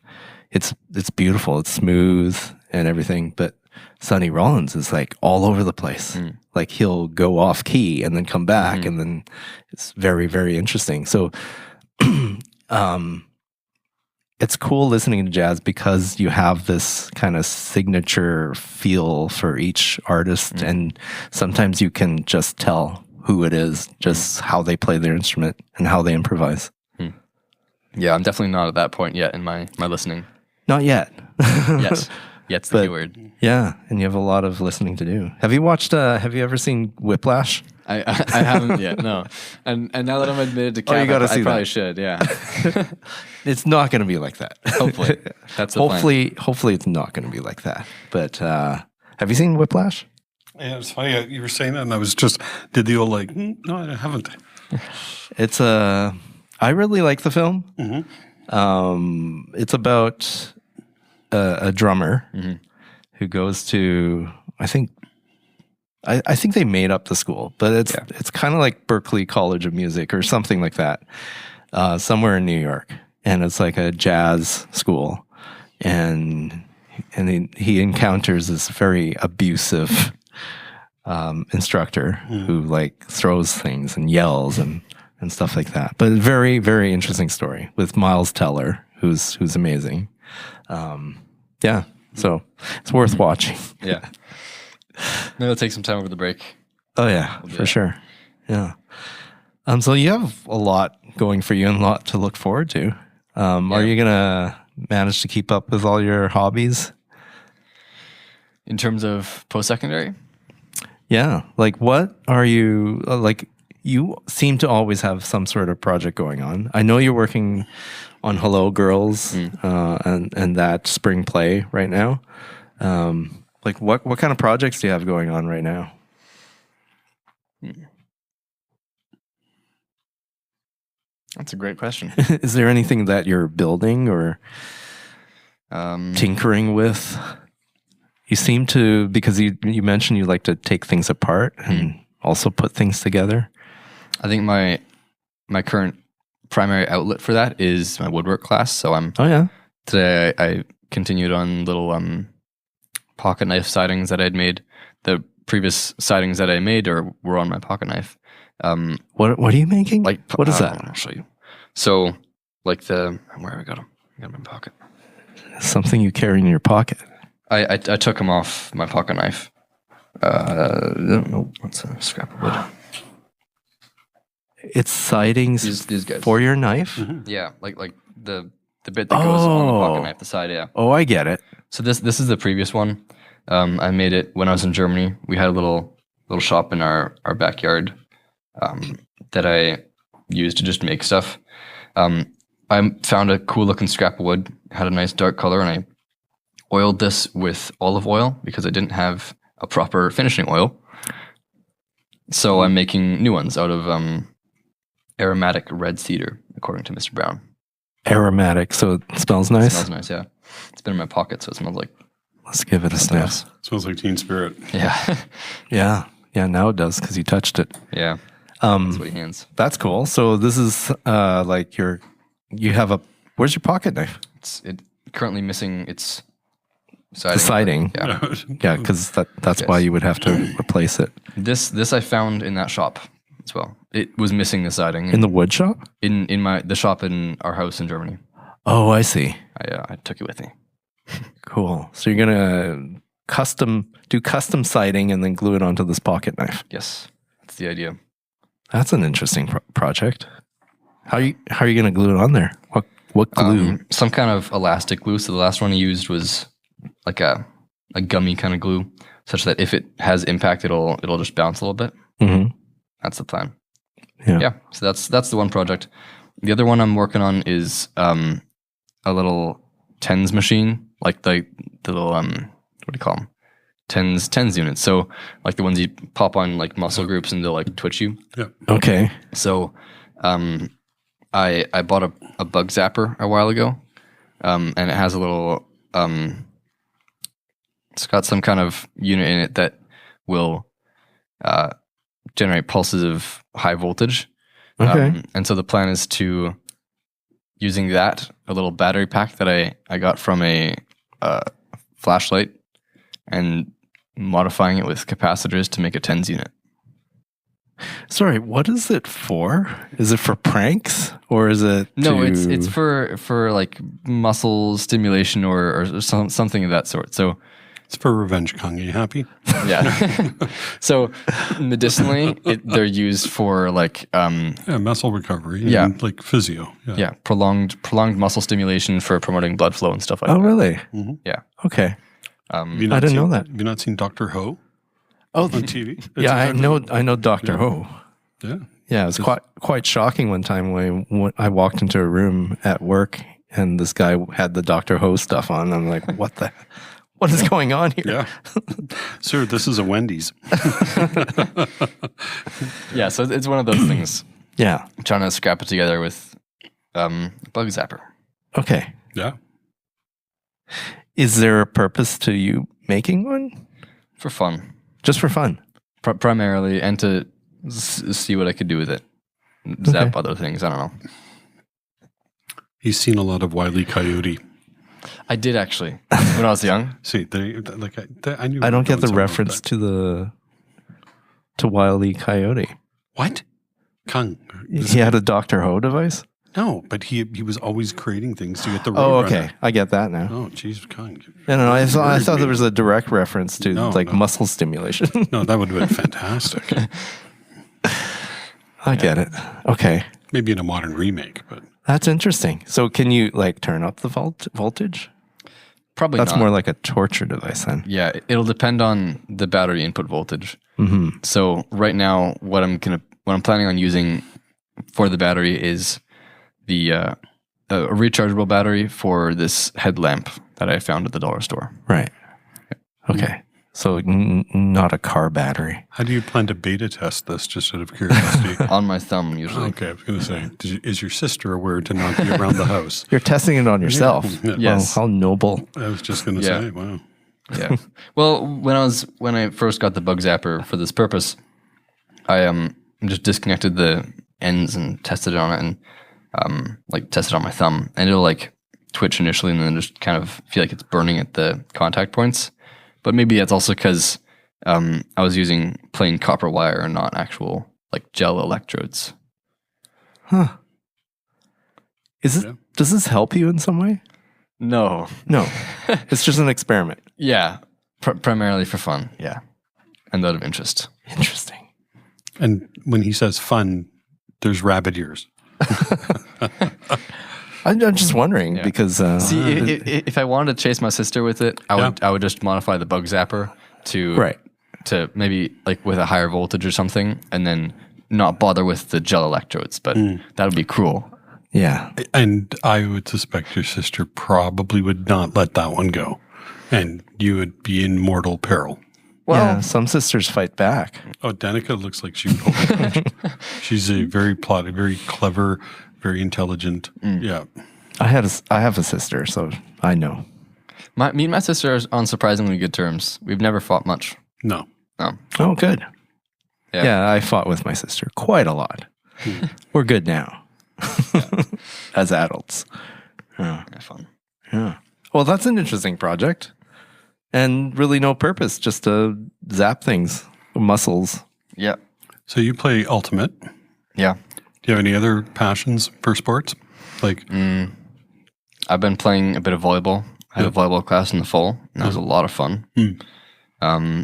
Speaker 2: it's beautiful, it's smooth and everything, but Sonny Rollins is like all over the place. Like he'll go off key and then come back, and then it's very, very interesting. So it's cool listening to jazz because you have this kind of signature feel for each artist, and sometimes you can just tell who it is, just how they play their instrument and how they improvise.
Speaker 4: Yeah, I'm definitely not at that point yet in my listening.
Speaker 2: Not yet.
Speaker 4: Yes. Yet's the key word.
Speaker 2: Yeah, and you have a lot of listening to do. Have you ever seen Whiplash?
Speaker 4: I haven't yet, no. And now that I'm admitted to camp, I probably should, yeah.
Speaker 2: It's not going to be like that.
Speaker 4: Hopefully. That's the plan.
Speaker 2: Hopefully it's not going to be like that. But have you seen Whiplash?
Speaker 3: Yeah, it's funny. You were saying that, and I was just did the old like, no, I haven't.
Speaker 2: It's I really like the film. It's about a drummer who goes to, I think they made up the school, but it's kind of like Berklee College of Music or something like that, somewhere in New York, and it's like a jazz school, and he encounters this very abusive instructor who like throws things and yells and stuff like that. But very, very interesting story with Miles Teller, who's amazing. Yeah, so it's worth watching.
Speaker 4: Yeah. Maybe I'll take some time over the break.
Speaker 2: Oh yeah, for sure. Yeah. So you have a lot going for you and a lot to look forward to. Are you gonna manage to keep up with all your hobbies?
Speaker 4: In terms of post-secondary?
Speaker 2: Yeah. Like, what are you like? You seem to always have some sort of project going on. I know you're working on Hello Girls and that spring play right now. Like, what kind of projects do you have going on right now?
Speaker 4: That's a great question.
Speaker 2: Is there anything that you're building or tinkering with? You seem to, because you mentioned you like to take things apart and also put things together.
Speaker 4: I think my current primary outlet for that is my woodwork class. So today I continued on little pocket knife sidings that I'd made. The previous sidings that I made were on my pocket knife.
Speaker 2: What are you making? Like, what is that?
Speaker 4: I'll show you. So, like where I got them? I got them in my pocket.
Speaker 2: Something you carry in your pocket.
Speaker 4: I took them off my pocket knife. Nope, that's a scrap of wood.
Speaker 2: It's sidings
Speaker 4: these guys.
Speaker 2: For your knife?
Speaker 4: Yeah, like the bit that goes on the pocket knife, the side, yeah.
Speaker 2: Oh, I get it.
Speaker 4: So this is the previous one. I made it when I was in Germany. We had a little shop in our backyard that I used to just make stuff. I found a cool looking scrap of wood, had a nice dark color, and I oiled this with olive oil because I didn't have a proper finishing oil. So I'm making new ones out of aromatic red cedar, according to Mr. Brown.
Speaker 2: Aromatic, so it smells nice?
Speaker 4: It smells nice, yeah. It's been in my pocket, so it smells like...
Speaker 2: Let's give it a sniff.
Speaker 3: Smells like Teen Spirit.
Speaker 4: Yeah.
Speaker 2: Yeah, now it does because you touched it.
Speaker 4: Yeah. That's what he hands.
Speaker 2: That's cool. So this is like you have a... Where's your pocket knife?
Speaker 4: It's currently missing its siding.
Speaker 2: The siding.
Speaker 4: Yeah.
Speaker 2: Yeah, because that's why you would have to replace it.
Speaker 4: This I found in that shop as well. It was missing the siding.
Speaker 2: In the wood shop?
Speaker 4: In the shop in our house in Germany.
Speaker 2: Oh, I see.
Speaker 4: I took it with me.
Speaker 2: Cool. So you're gonna do custom sighting and then glue it onto this pocket knife.
Speaker 4: Yes, that's the idea.
Speaker 2: That's an interesting project. How are you gonna glue it on there? What glue?
Speaker 4: Some kind of elastic glue. So the last one I used was like a gummy kind of glue, such that if it has impact, it'll just bounce a little bit.
Speaker 2: Mm-hmm.
Speaker 4: That's the plan.
Speaker 2: Yeah.
Speaker 4: So that's the one project. The other one I'm working on is a little tens machine, like the little what do you call them? Tens units. So like the ones you pop on like muscle groups and they'll like twitch you.
Speaker 3: Yeah.
Speaker 2: Okay.
Speaker 4: So I bought a bug zapper a while ago, and it has a little it's got some kind of unit in it that will generate pulses of high voltage.
Speaker 2: Okay.
Speaker 4: And so the plan is to using that, a little battery pack that I got from a flashlight, and modifying it with capacitors to make a tens unit.
Speaker 2: Sorry, what is it for? Is it for pranks or is it?
Speaker 4: No,
Speaker 2: to...
Speaker 4: it's for like muscle stimulation or something of that sort. So
Speaker 3: It's for revenge, Kong. Are you happy?
Speaker 4: yeah. So medicinally, they're used for like
Speaker 3: Yeah, muscle recovery.
Speaker 4: Yeah.
Speaker 3: And like physio.
Speaker 4: yeah, prolonged muscle stimulation for promoting blood flow and stuff like
Speaker 2: Oh,
Speaker 4: that.
Speaker 2: really?
Speaker 4: Yeah.
Speaker 2: Okay.
Speaker 3: Have you
Speaker 2: I didn't
Speaker 3: seen-
Speaker 2: know that.
Speaker 3: Have you not seen Dr. Ho
Speaker 2: Oh,
Speaker 3: on TV? It's
Speaker 2: yeah,
Speaker 3: exactly-
Speaker 2: I know Dr.
Speaker 3: Yeah.
Speaker 2: Ho.
Speaker 3: Yeah.
Speaker 2: Yeah, it was quite shocking one time when I walked into a room at work and this guy had the Dr. Ho stuff on. I'm like, what is going on here?
Speaker 3: Yeah. Sir, this is a Wendy's.
Speaker 4: Yeah, so it's one of those things.
Speaker 2: Yeah.
Speaker 4: I'm trying to scrap it together with bug zapper.
Speaker 2: Okay.
Speaker 3: Yeah.
Speaker 2: Is there a purpose to you making one?
Speaker 4: For fun.
Speaker 2: Just for fun?
Speaker 4: Primarily, and to see what I could do with it. Zap other things, I don't know.
Speaker 3: He's seen a lot of Wile E. Coyote.
Speaker 4: I did actually, when I was young.
Speaker 3: See, I knew.
Speaker 2: I don't get the
Speaker 3: something about
Speaker 2: reference
Speaker 3: that.
Speaker 2: to Wile E. Coyote.
Speaker 3: What? Kung.
Speaker 2: He had a Dr. Ho device?
Speaker 3: No, but he was always creating things to get the.
Speaker 2: Oh,
Speaker 3: Roadrunner.
Speaker 2: okay. I get that now.
Speaker 3: Oh, jeez, Kung.
Speaker 2: No, I thought there was a direct reference to
Speaker 3: No,
Speaker 2: like
Speaker 3: no.
Speaker 2: muscle stimulation.
Speaker 3: No, that would have been fantastic.
Speaker 2: I get it. Okay.
Speaker 3: Maybe in a modern remake, but
Speaker 2: That's interesting. So can you like turn up the voltage?
Speaker 4: Probably
Speaker 2: That's
Speaker 4: not.
Speaker 2: more like a torture device then.
Speaker 4: Yeah, it'll depend on the battery input voltage.
Speaker 2: Mm-hmm.
Speaker 4: So right now, what I'm planning on using for the battery is the a rechargeable battery for this headlamp that I found at the dollar store.
Speaker 2: Right. Okay. So not a car battery.
Speaker 3: how do you plan to beta test this, just out of curiosity?
Speaker 4: On my thumb, usually.
Speaker 3: Okay, I was going to say, is your sister aware to not be around the house?
Speaker 2: You're testing it on yourself.
Speaker 3: Yeah.
Speaker 4: Yes.
Speaker 2: Wow, how noble.
Speaker 3: I was just going to
Speaker 4: Yeah.
Speaker 3: say, wow.
Speaker 4: Yeah. Well, when I first got the bug zapper for this purpose, I just disconnected the ends and tested it on it, and like tested on my thumb, and it'll like twitch initially, and then just kind of feel like it's burning at the contact points. But maybe that's also because I was using plain copper wire and not actual like gel electrodes.
Speaker 2: Huh.
Speaker 3: Yeah.
Speaker 2: Does this help you in some way?
Speaker 4: No.
Speaker 2: No. It's just an experiment.
Speaker 4: Yeah. Primarily for fun. Yeah. And out of interest.
Speaker 2: Interesting.
Speaker 3: And when he says fun, there's rabbit ears.
Speaker 2: I'm just wondering
Speaker 4: Yeah.
Speaker 2: because
Speaker 4: See, if I wanted to chase my sister with it, I would just modify the bug zapper to maybe like with a higher voltage or something, and then not bother with the gel electrodes. But that would be cruel.
Speaker 2: yeah.
Speaker 3: And I would suspect your sister probably would not let that one go. And you would be in mortal peril.
Speaker 4: Well,
Speaker 2: Yeah, some sisters fight back.
Speaker 3: Oh, Danica looks like she would hold a punch. She's a very plotty, very clever, very intelligent. Yeah.
Speaker 2: I have a sister, so I know.
Speaker 4: me and my sister are on surprisingly good terms. We've never fought much.
Speaker 3: No.
Speaker 2: Oh, good.
Speaker 4: Yeah.
Speaker 2: Yeah, I fought with my sister quite a lot. We're good now. As adults.
Speaker 4: Yeah, fun.
Speaker 2: Yeah. Well, that's an interesting project. And really no purpose, just to zap things, muscles.
Speaker 4: Yeah.
Speaker 3: So you play Ultimate.
Speaker 4: Yeah.
Speaker 3: Do you have any other passions for sports? Like,
Speaker 4: I've been playing a bit of volleyball. I had a volleyball class in the fall, and that was a lot of fun.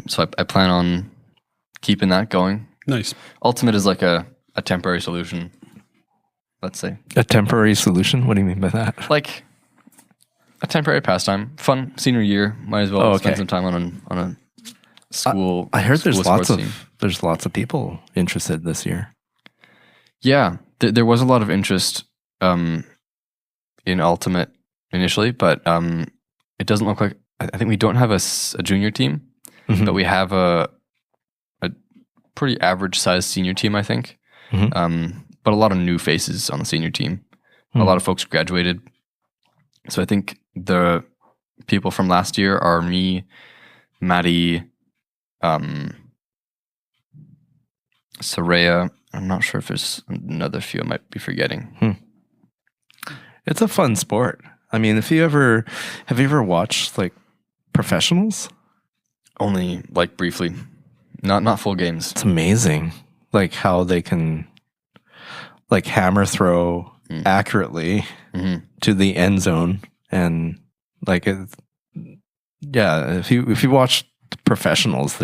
Speaker 4: So I plan on keeping that going.
Speaker 3: Nice.
Speaker 4: Ultimate is like a temporary solution, let's say.
Speaker 2: A temporary solution? What do you mean by that?
Speaker 4: Like a temporary pastime. Fun. Senior year. Might as well spend some time on a school.
Speaker 2: I heard
Speaker 4: school
Speaker 2: there's lots of people interested this year.
Speaker 4: Yeah. There was a lot of interest in Ultimate initially, but it doesn't look like... I think we don't have a junior team, but we have a pretty average sized senior team, I think. But a lot of new faces on the senior team. A lot of folks graduated. So I think the people from last year are me, Maddie, Soraya. I'm not sure if there's another few I might be forgetting.
Speaker 2: It's a fun sport. I mean, have you ever watched like professionals?
Speaker 4: Only like briefly. Not full games.
Speaker 2: It's amazing, like how they can like hammer throw accurately to the end zone, and like if you watch professionals,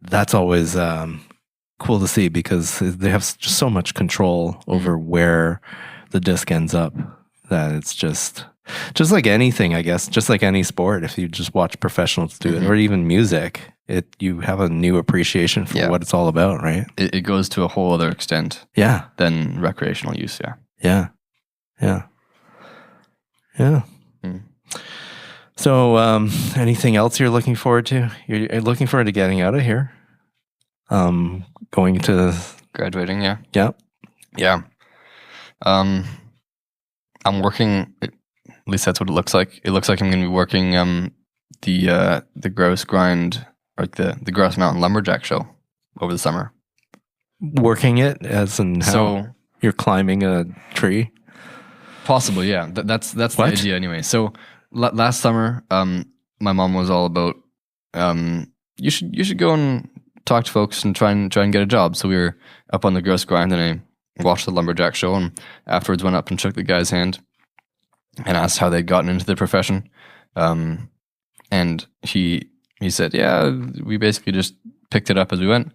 Speaker 2: that's always cool to see because they have just so much control over where the disc ends up that it's just like anything, I guess, just like any sport. If you just watch professionals do it, or even music, you have a new appreciation for what it's all about, right?
Speaker 4: It goes to a whole other extent than recreational use,
Speaker 2: Yeah. So anything else you're looking forward to? You're looking forward to getting out of here? Going to...
Speaker 4: Graduating, yeah.
Speaker 2: Yeah.
Speaker 4: I'm working... At least that's what it looks like. It looks like I'm going to be working the Grouse Grind, like the Grouse Mountain lumberjack show over the summer.
Speaker 2: Working it as in how you're climbing a tree?
Speaker 4: Possibly, yeah. That's the idea anyway. So last summer, my mom was all about you should go and talk to folks and try and get a job. So we were up on the Grouse Grind and I watched the lumberjack show and afterwards went up and shook the guy's hand and asked how they'd gotten into the profession. And he said, yeah, we basically just picked it up as we went.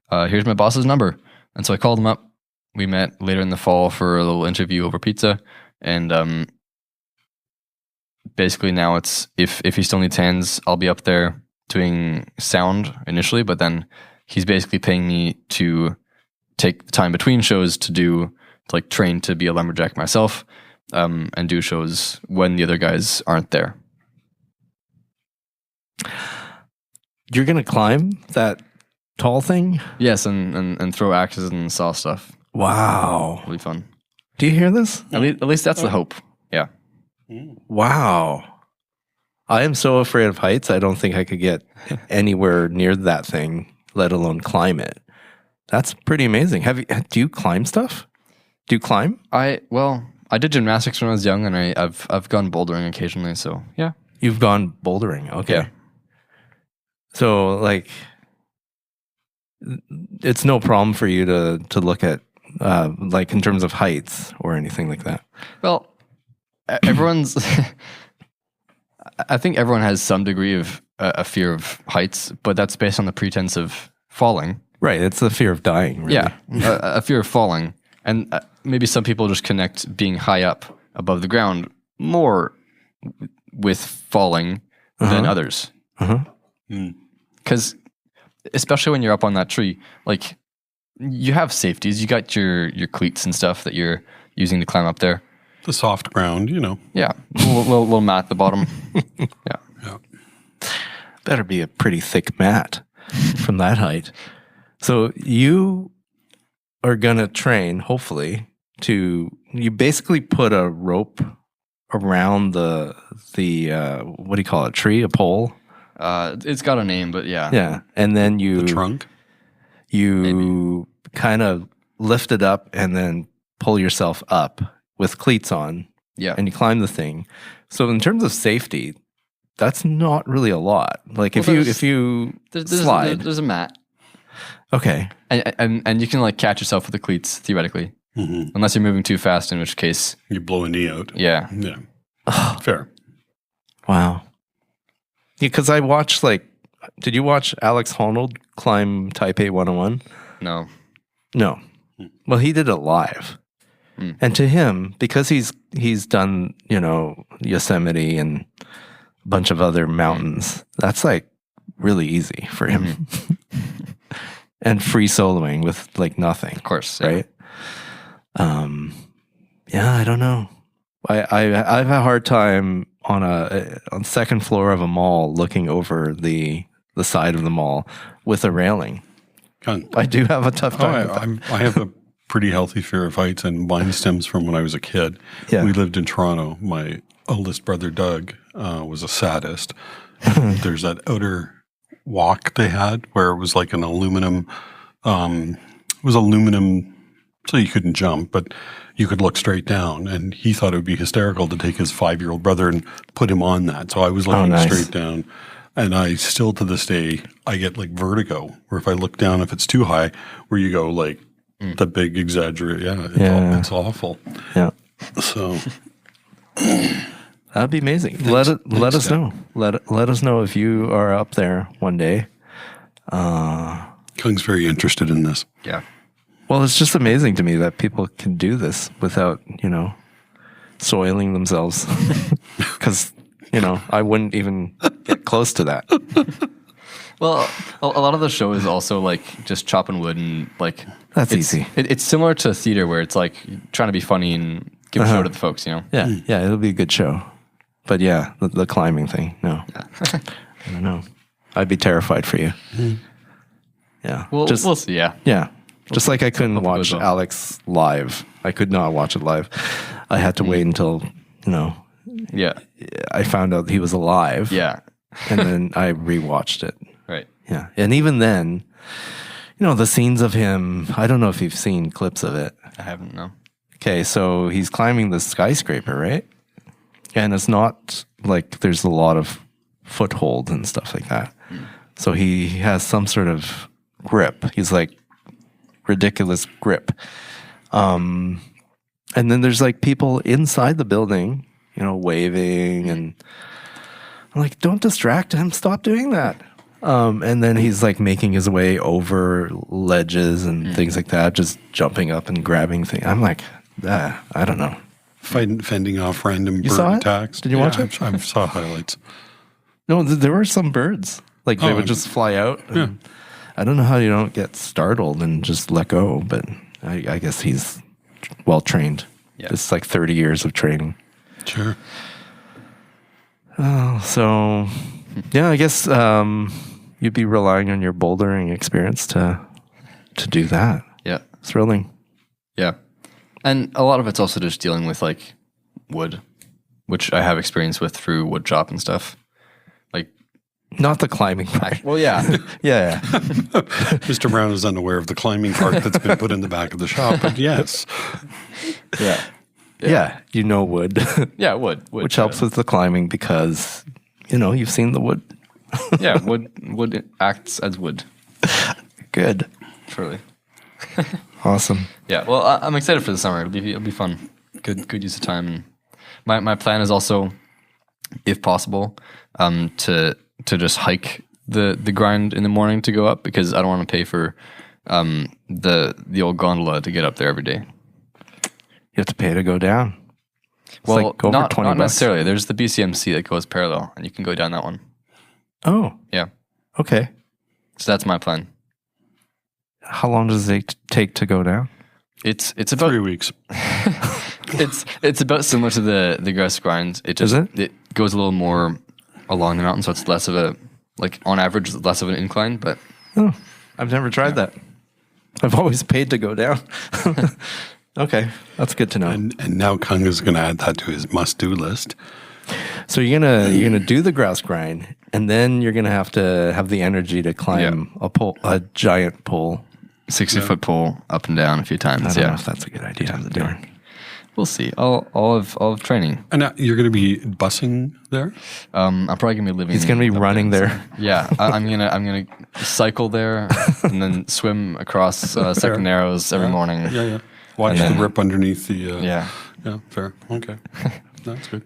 Speaker 4: Here's my boss's number. And so I called him up. We met later in the fall for a little interview over pizza. And basically now it's, if he still needs hands, I'll be up there doing sound initially, but then he's basically paying me to take the time between shows to train to be a lumberjack myself. And do shows when the other guys aren't there.
Speaker 2: You're gonna climb that tall thing?
Speaker 4: Yes, and throw axes and saw stuff.
Speaker 2: Wow,
Speaker 4: It'll be fun.
Speaker 2: Do you hear this?
Speaker 4: At least that's the hope. Yeah.
Speaker 2: Wow. I am so afraid of heights. I don't think I could get anywhere near that thing, let alone climb it. That's pretty amazing. Do you climb stuff? Do you climb?
Speaker 4: I did gymnastics when I was young, and I've gone bouldering occasionally. So yeah,
Speaker 2: you've gone bouldering. Okay,
Speaker 4: yeah.
Speaker 2: So like, it's no problem for you to look at like in terms of heights or anything like that.
Speaker 4: Well, everyone's. I think everyone has some degree of a fear of heights, but that's based on the pretense of falling.
Speaker 2: Right, it's the fear of dying. Really.
Speaker 4: Yeah, a fear of falling. And maybe some people just connect being high up above the ground more with falling than others. Because especially when you're up on that tree, like you have safeties. You got your cleats and stuff that you're using to climb up there.
Speaker 3: The soft ground, you know.
Speaker 4: Yeah, little mat at the bottom.
Speaker 3: Yeah.
Speaker 2: Better be a pretty thick mat from that height. So you are gonna train, hopefully, you basically put a rope around the what do you call it? Tree, a pole?
Speaker 4: It's got a name, but yeah.
Speaker 2: Yeah. And then
Speaker 3: The trunk?
Speaker 2: You kind of lift it up and then pull yourself up with cleats on.
Speaker 4: Yeah.
Speaker 2: And you climb the thing. So in terms of safety, that's not really a lot. Like if you slide.
Speaker 4: There's a mat.
Speaker 2: Okay.
Speaker 4: And you can like catch yourself with the cleats, theoretically. unless you're moving too fast, in which case
Speaker 3: You blow a knee out.
Speaker 4: yeah.
Speaker 3: Yeah. Fair.
Speaker 2: Wow. Yeah, because I watched did you watch Alex Honnold climb Taipei 101?
Speaker 4: No.
Speaker 2: No. Well, he did it live. And to him, because he's done, Yosemite and a bunch of other mountains, that's like really easy for him. And free soloing with nothing.
Speaker 4: Of course. Yeah.
Speaker 2: Right? Yeah, I don't know. I've had a hard time on the second floor of a mall looking over the side of the mall with a railing. I do have a tough time.
Speaker 3: I have a pretty healthy fear of heights, and mine stems from when I was a kid.
Speaker 2: Yeah.
Speaker 3: We lived in Toronto. My oldest brother, Doug, was a sadist. There's that outer walk they had where it was like an aluminum, so you couldn't jump, but you could look straight down. And he thought it would be hysterical to take his 5-year-old brother and put him on that. So I was looking straight down. And I still, to this day, I get vertigo, where if I look down, if it's too high, where you go the big exaggerate. Yeah, it's awful.
Speaker 2: Yeah.
Speaker 3: So
Speaker 2: that'd be amazing. Let us know. Let us know if you are up there one day.
Speaker 3: Kung's very interested in this.
Speaker 4: Yeah.
Speaker 2: Well, it's just amazing to me that people can do this without, soiling themselves. Because, I wouldn't even get close to that.
Speaker 4: Well, a lot of the show is also just chopping wood and
Speaker 2: That's easy.
Speaker 4: It's similar to theater where it's trying to be funny and give a show to the folks,
Speaker 2: Yeah, yeah, it'll be a good show. But yeah, the climbing thing, no. I don't know. I'd be terrified for you. Yeah.
Speaker 4: We'll see, yeah.
Speaker 2: Yeah. Just like I couldn't
Speaker 4: hope it
Speaker 2: watch
Speaker 4: goes well.
Speaker 2: Alex live. I could not watch it live. I had to wait until,
Speaker 4: Yeah.
Speaker 2: I found out he was alive.
Speaker 4: Yeah.
Speaker 2: And then I rewatched it.
Speaker 4: Right.
Speaker 2: Yeah. And even then, the scenes of him, I don't know if you've seen clips of it.
Speaker 4: I haven't, no.
Speaker 2: Okay, so he's climbing the skyscraper, right? And it's not there's a lot of foothold and stuff like that. So he has some sort of grip. He's ridiculous grip. And then there's people inside the building, waving, and I'm like, don't distract him. Stop doing that. And then he's making his way over ledges and things like that, just jumping up and grabbing things. I'm like, I don't know.
Speaker 3: Fending off random
Speaker 2: You saw
Speaker 3: bird
Speaker 2: it?
Speaker 3: attacks.
Speaker 2: Did you watch it?
Speaker 3: I saw highlights.
Speaker 2: No, there were some birds. They would just fly out.
Speaker 3: Yeah.
Speaker 2: I don't know how you don't get startled and just let go, but I guess he's well trained.
Speaker 4: Yeah.
Speaker 2: It's 30 years of training.
Speaker 3: Sure.
Speaker 2: So, yeah, I guess you'd be relying on your bouldering experience to do that.
Speaker 4: Yeah.
Speaker 2: Thrilling.
Speaker 4: Yeah. And a lot of it's also just dealing with wood, which I have experience with through wood shop and stuff.
Speaker 2: Not the climbing part.
Speaker 4: Well, yeah.
Speaker 2: Yeah.
Speaker 3: Mr. Brown is unaware of the climbing cart that's been put in the back of the shop, but yes.
Speaker 4: Yeah.
Speaker 2: Yeah. Wood.
Speaker 4: Yeah, wood.
Speaker 2: Which helps with the climbing because, you've seen the wood.
Speaker 4: Yeah, wood acts as wood.
Speaker 2: Good.
Speaker 4: Surely.
Speaker 2: Awesome.
Speaker 4: Yeah, well, I'm excited for the summer. It'll be fun. Good use of time. My plan is also, if possible, to just hike the grind in the morning to go up because I don't want to pay for the old gondola to get up there every day.
Speaker 2: You have to pay to go down. It's
Speaker 4: Well,
Speaker 2: over
Speaker 4: not
Speaker 2: 20 bucks.
Speaker 4: necessarily. There's the BCMC that goes parallel, and you can go down that one.
Speaker 2: Oh,
Speaker 4: Yeah,
Speaker 2: okay.
Speaker 4: so that's my plan.
Speaker 2: How long does it take to go down?
Speaker 4: It's about
Speaker 3: 3 weeks.
Speaker 4: it's about similar to the Grouse grind. It just
Speaker 2: Is it?
Speaker 4: it goes a little more along the mountain, so it's less of a on average less of an incline. But
Speaker 2: Oh, I've never tried that. I've always paid to go down. Okay, that's good to know.
Speaker 3: And now Kung is going to add that to his must-do list.
Speaker 2: So you're gonna do the grouse grind, and then you're gonna have to have the energy to climb a giant pole.
Speaker 4: 60-foot pole up and down a few times.
Speaker 2: I don't know
Speaker 4: Yeah,
Speaker 2: if that's a good idea. Darn.
Speaker 4: we'll see. All of training.
Speaker 3: And now you're going to be busing there?
Speaker 4: I'm probably gonna be living.
Speaker 2: He's gonna be
Speaker 4: up
Speaker 2: running there.
Speaker 4: Yeah, I'm gonna cycle there and then swim across Second Narrows every morning.
Speaker 3: Yeah. Watch
Speaker 2: And
Speaker 3: the rip underneath the.
Speaker 4: Yeah.
Speaker 3: Yeah. Fair. Okay. That's good.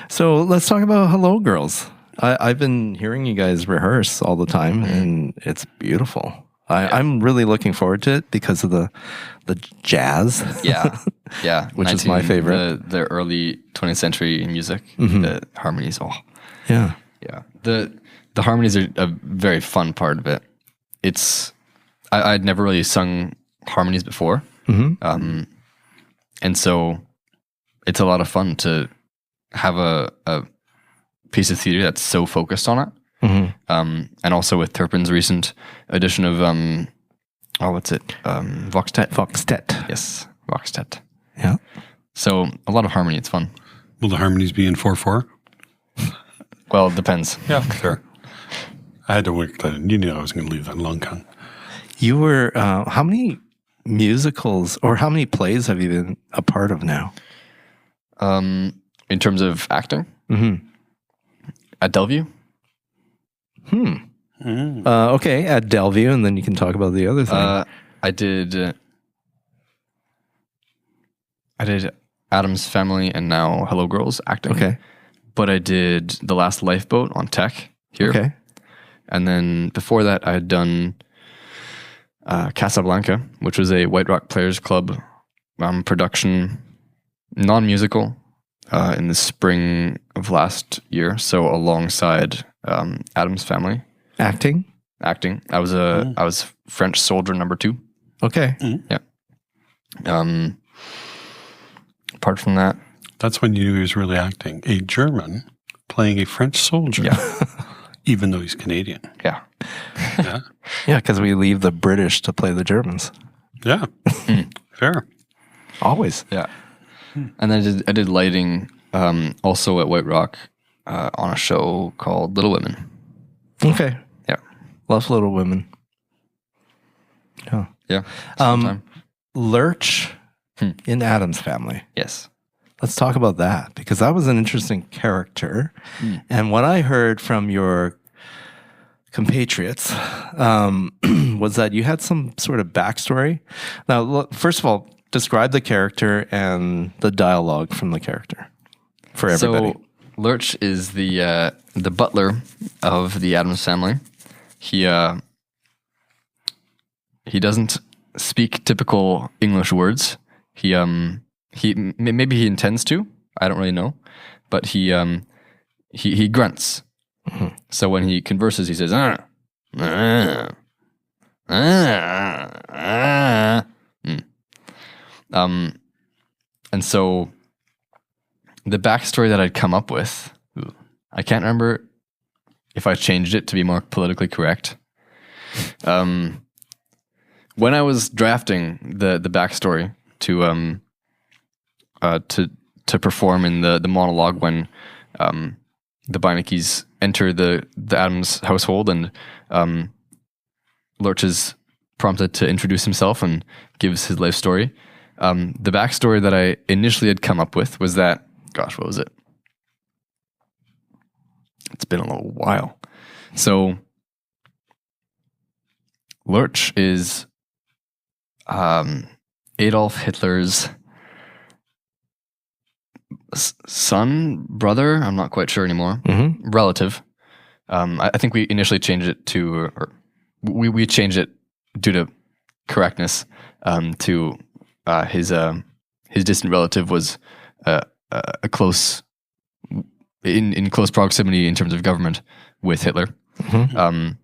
Speaker 2: So let's talk about Hello Girls. I've been hearing you guys rehearse all the time, and it's beautiful. I'm really looking forward to it because of the jazz.
Speaker 4: Yeah. Yeah.
Speaker 2: Which is my favorite.
Speaker 4: The early 20th century music, the harmonies. Oh,
Speaker 2: Yeah.
Speaker 4: yeah. The harmonies are a very fun part of it. It's I'd never really sung harmonies before, and so it's a lot of fun to have a piece of theater that's so focused on it. And also with Turpin's recent edition of what's it? Voxtet.
Speaker 2: Voxtet.
Speaker 4: Yes, Voxtet.
Speaker 2: Yeah.
Speaker 4: So a lot of harmony. It's fun.
Speaker 3: Will the harmonies be in 4/4?
Speaker 4: Well, it depends.
Speaker 3: Yeah, fair. I had to work that. You knew I was going to leave that long con.
Speaker 2: You were, how many musicals or how many plays have you been a part of now?
Speaker 4: In terms of acting, at Delview.
Speaker 2: Okay, at Delview, and then you can talk about the other thing.
Speaker 4: I did Addams Family and now Hello Girls acting.
Speaker 2: Okay.
Speaker 4: But I did The Last Lifeboat on Tech here.
Speaker 2: Okay.
Speaker 4: And then before that, I had done Casablanca, which was a White Rock Players Club production, non-musical, in the spring of last year. So alongside Addams Family.
Speaker 2: Acting?
Speaker 4: I was French soldier number 2.
Speaker 2: Okay.
Speaker 4: Yeah. Apart from that,
Speaker 3: That's when you knew he was really acting. A German playing a French soldier.
Speaker 4: Yeah.
Speaker 3: Even though he's Canadian.
Speaker 4: yeah.
Speaker 3: Yeah.
Speaker 2: Yeah, because we leave the British to play the Germans.
Speaker 3: Yeah. Fair.
Speaker 2: Always.
Speaker 4: Yeah. And then I did lighting also at White Rock on a show called Little Women.
Speaker 2: Okay.
Speaker 4: Yeah.
Speaker 2: Love Little Women. Yeah.
Speaker 4: Yeah. Sometime.
Speaker 2: Lurch in Addams Family.
Speaker 4: Yes.
Speaker 2: Let's talk about that because that was an interesting character. And what I heard from your compatriots was that you had some sort of backstory. Now, first of all, describe the character and the dialogue from the character for everybody.
Speaker 4: So Lurch is the butler of the Addams Family. He doesn't speak typical English words. He maybe he intends to. I don't really know, but he grunts. So when he converses, he says, and so the backstory that I'd come up with, I can't remember if I changed it to be more politically correct. When I was drafting the backstory to perform in the monologue when the Beinecke's enter the Addams household and Lurch is prompted to introduce himself and gives his life story. The backstory that I initially had come up with was that, gosh, what was it? It's been a little while. So Lurch is Adolf Hitler's son, brother, I'm not quite sure anymore, relative. I think we initially changed it to, or we changed it due to correctness to his distant relative was a close, in close proximity in terms of government with Hitler. And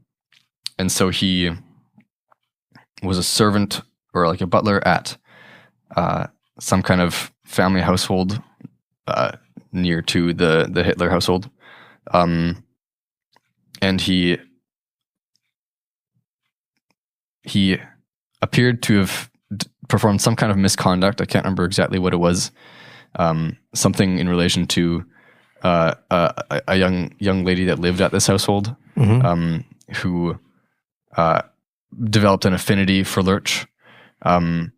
Speaker 4: so he was a servant or like a butler at some kind of family household near to the Hitler household. And he appeared to have performed some kind of misconduct. I can't remember exactly what it was. Something in relation to a young lady that lived at this household, who developed an affinity for Lurch, and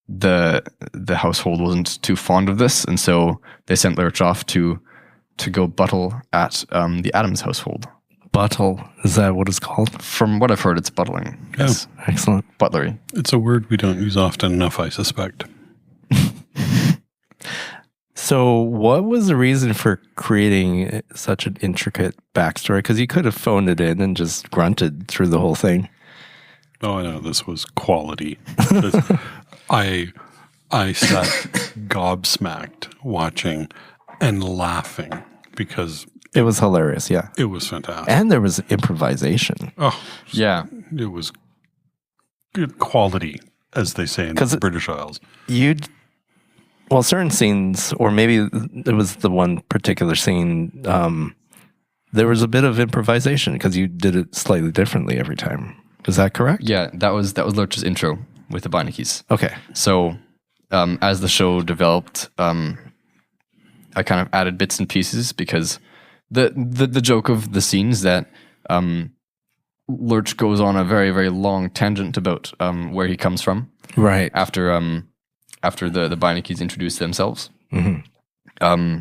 Speaker 4: the household wasn't too fond of this, and so they sent Lurch off to go buttle at the Addams household.
Speaker 2: Buttle. Is that what it's called?
Speaker 4: From what I've heard, it's buttling.
Speaker 3: Yeah.
Speaker 4: Yes.
Speaker 2: Excellent.
Speaker 4: Butlery.
Speaker 3: It's a word we don't use often enough, I suspect.
Speaker 2: So what was the reason for creating such an intricate backstory? Because you could have phoned it in and just grunted through the whole thing.
Speaker 3: Oh, I know. This was quality. I sat gobsmacked watching and laughing because
Speaker 2: It was hilarious, yeah.
Speaker 3: it was fantastic.
Speaker 2: And there was improvisation.
Speaker 3: Oh,
Speaker 4: Yeah.
Speaker 3: it was good quality, as they say in the British Isles.
Speaker 2: Well, certain scenes, or maybe it was the one particular scene, there was a bit of improvisation because you did it slightly differently every time. Is that correct?
Speaker 4: Yeah, that was Lurch's intro with the Beinecke's.
Speaker 2: Okay.
Speaker 4: So as the show developed, I kind of added bits and pieces because the joke of the scenes that Lurch goes on a very, very long tangent about where he comes from.
Speaker 2: Right.
Speaker 4: After the Beinecke's introduce themselves.
Speaker 2: Mm-hmm.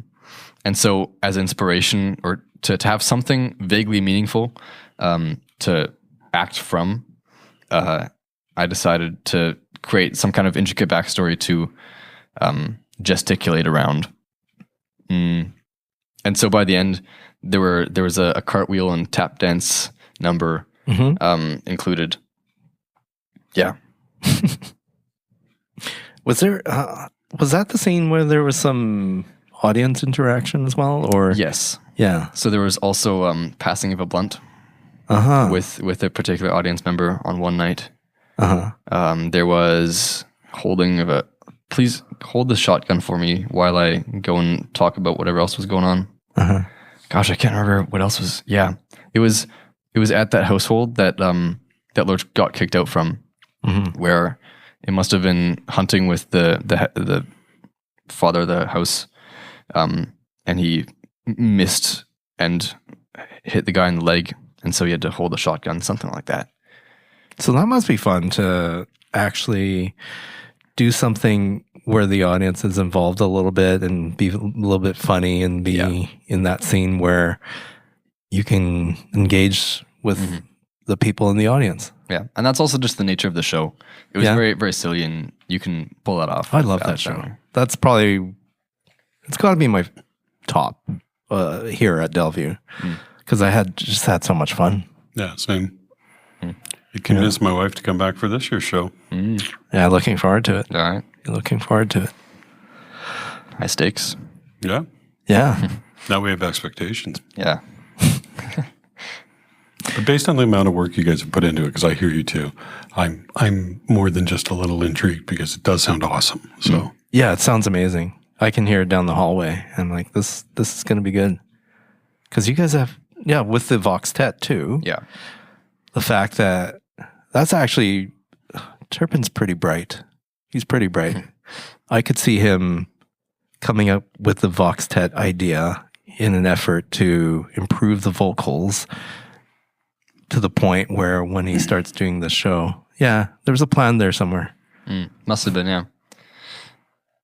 Speaker 4: And so as inspiration or to have something vaguely meaningful to act from, I decided to create some kind of intricate backstory to gesticulate around. And so by the end, there was a cartwheel and tap dance number included. Yeah.
Speaker 2: Was that the scene where there was some audience interaction as well? Or
Speaker 4: Yes.
Speaker 2: yeah.
Speaker 4: So there was also passing of a blunt with a particular audience member on one night. There was holding of a. Please hold the shotgun for me while I go and talk about whatever else was going on. Gosh, I can't remember what else was. Yeah, it was at that household that that Lurch got kicked out from, where it must have been hunting with the father of the house, and he missed and hit the guy in the leg, and so he had to hold a shotgun, something like that.
Speaker 2: So that must be fun to actually do something where the audience is involved a little bit and be a little bit funny and be in that scene where you can engage with the people in the audience.
Speaker 4: Yeah, and that's also just the nature of the show. It was very, very silly, and you can pull that off.
Speaker 2: I love that show. That's probably, it's got to be my top here at Delview because I just had so much fun.
Speaker 3: Yeah, same. It convinced my wife to come back for this year's show.
Speaker 2: Yeah, looking forward to it.
Speaker 4: All right.
Speaker 2: Looking forward to it.
Speaker 4: High stakes.
Speaker 3: Yeah.
Speaker 2: Yeah.
Speaker 3: Now we have expectations.
Speaker 4: Yeah.
Speaker 3: But based on the amount of work you guys have put into it, because I hear you too, I'm more than just a little intrigued because it does sound awesome. So
Speaker 2: yeah, it sounds amazing. I can hear it down the hallway. I'm like, this is going to be good. Because you guys have, with the Vox Tet too.
Speaker 4: Yeah.
Speaker 2: The fact that that's actually, Turpin's pretty bright. He's pretty bright. I could see him coming up with the Vox Tet idea in an effort to improve the vocals to the point where when he starts doing the show, there was a plan there somewhere.
Speaker 4: Must have been, yeah.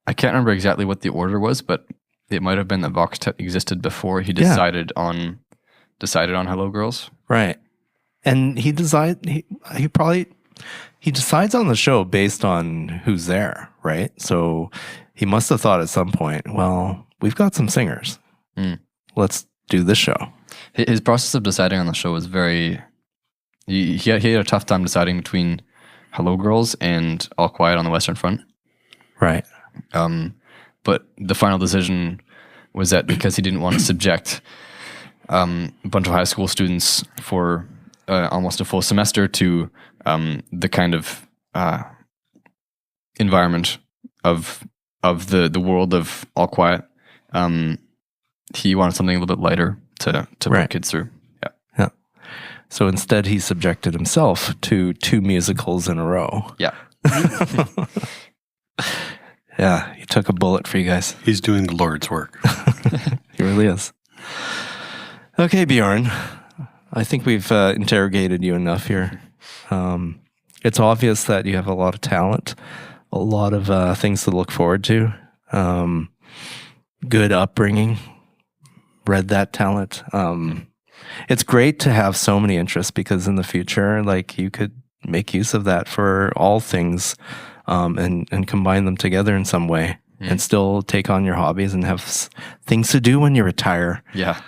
Speaker 4: I can't remember exactly what the order was, but it might have been that Vox Tet existed before he decided on Hello Girls.
Speaker 2: Right. And he decides on the show based on who's there, right? So he must have thought at some point, well, we've got some singers. Let's do this show.
Speaker 4: His process of deciding on the show was very. He had a tough time deciding between Hello Girls and All Quiet on the Western Front.
Speaker 2: Right.
Speaker 4: But the final decision was that because he didn't want to subject a bunch of high school students for almost a full semester to the kind of environment of the world of All Quiet, he wanted something a little bit lighter to put kids through.
Speaker 2: Yeah. So instead, he subjected himself to 2 musicals in a row.
Speaker 4: Yeah.
Speaker 2: Yeah, he took a bullet for you guys.
Speaker 3: He's doing the Lord's work.
Speaker 2: He really is. Okay, Bjorn. I think we've interrogated you enough here. It's obvious that you have a lot of talent, a lot of things to look forward to. Good upbringing. Read that talent. it's great to have so many interests because in the future, like you could make use of that for all things, and combine them together in some way, and still take on your hobbies and have things to do when you retire.
Speaker 4: Yeah.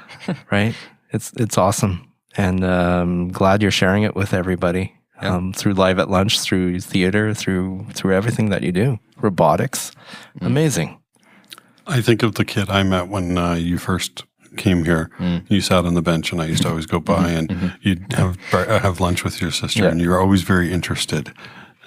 Speaker 2: Right? It's awesome, and glad you're sharing it with everybody. Through Live at Lunch, through theater, through everything that you do. Robotics. Amazing.
Speaker 3: I think of the kid I met when you first came here. You sat on the bench, and I used to always go by, and you'd have lunch with your sister, and you were always very interested.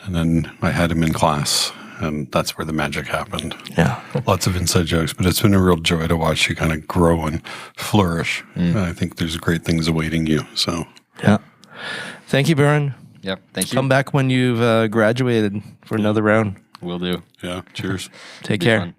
Speaker 3: And then I had him in class, and that's where the magic happened.
Speaker 2: Yeah.
Speaker 3: Lots of inside jokes, but it's been a real joy to watch you kind of grow and flourish. I think there's great things awaiting you. So
Speaker 2: yeah. Thank you, Bjorn.
Speaker 4: Yep. Thank you.
Speaker 2: Come back when you've graduated for another round.
Speaker 4: Will do.
Speaker 3: yeah, cheers.
Speaker 2: Take care.
Speaker 4: Fun.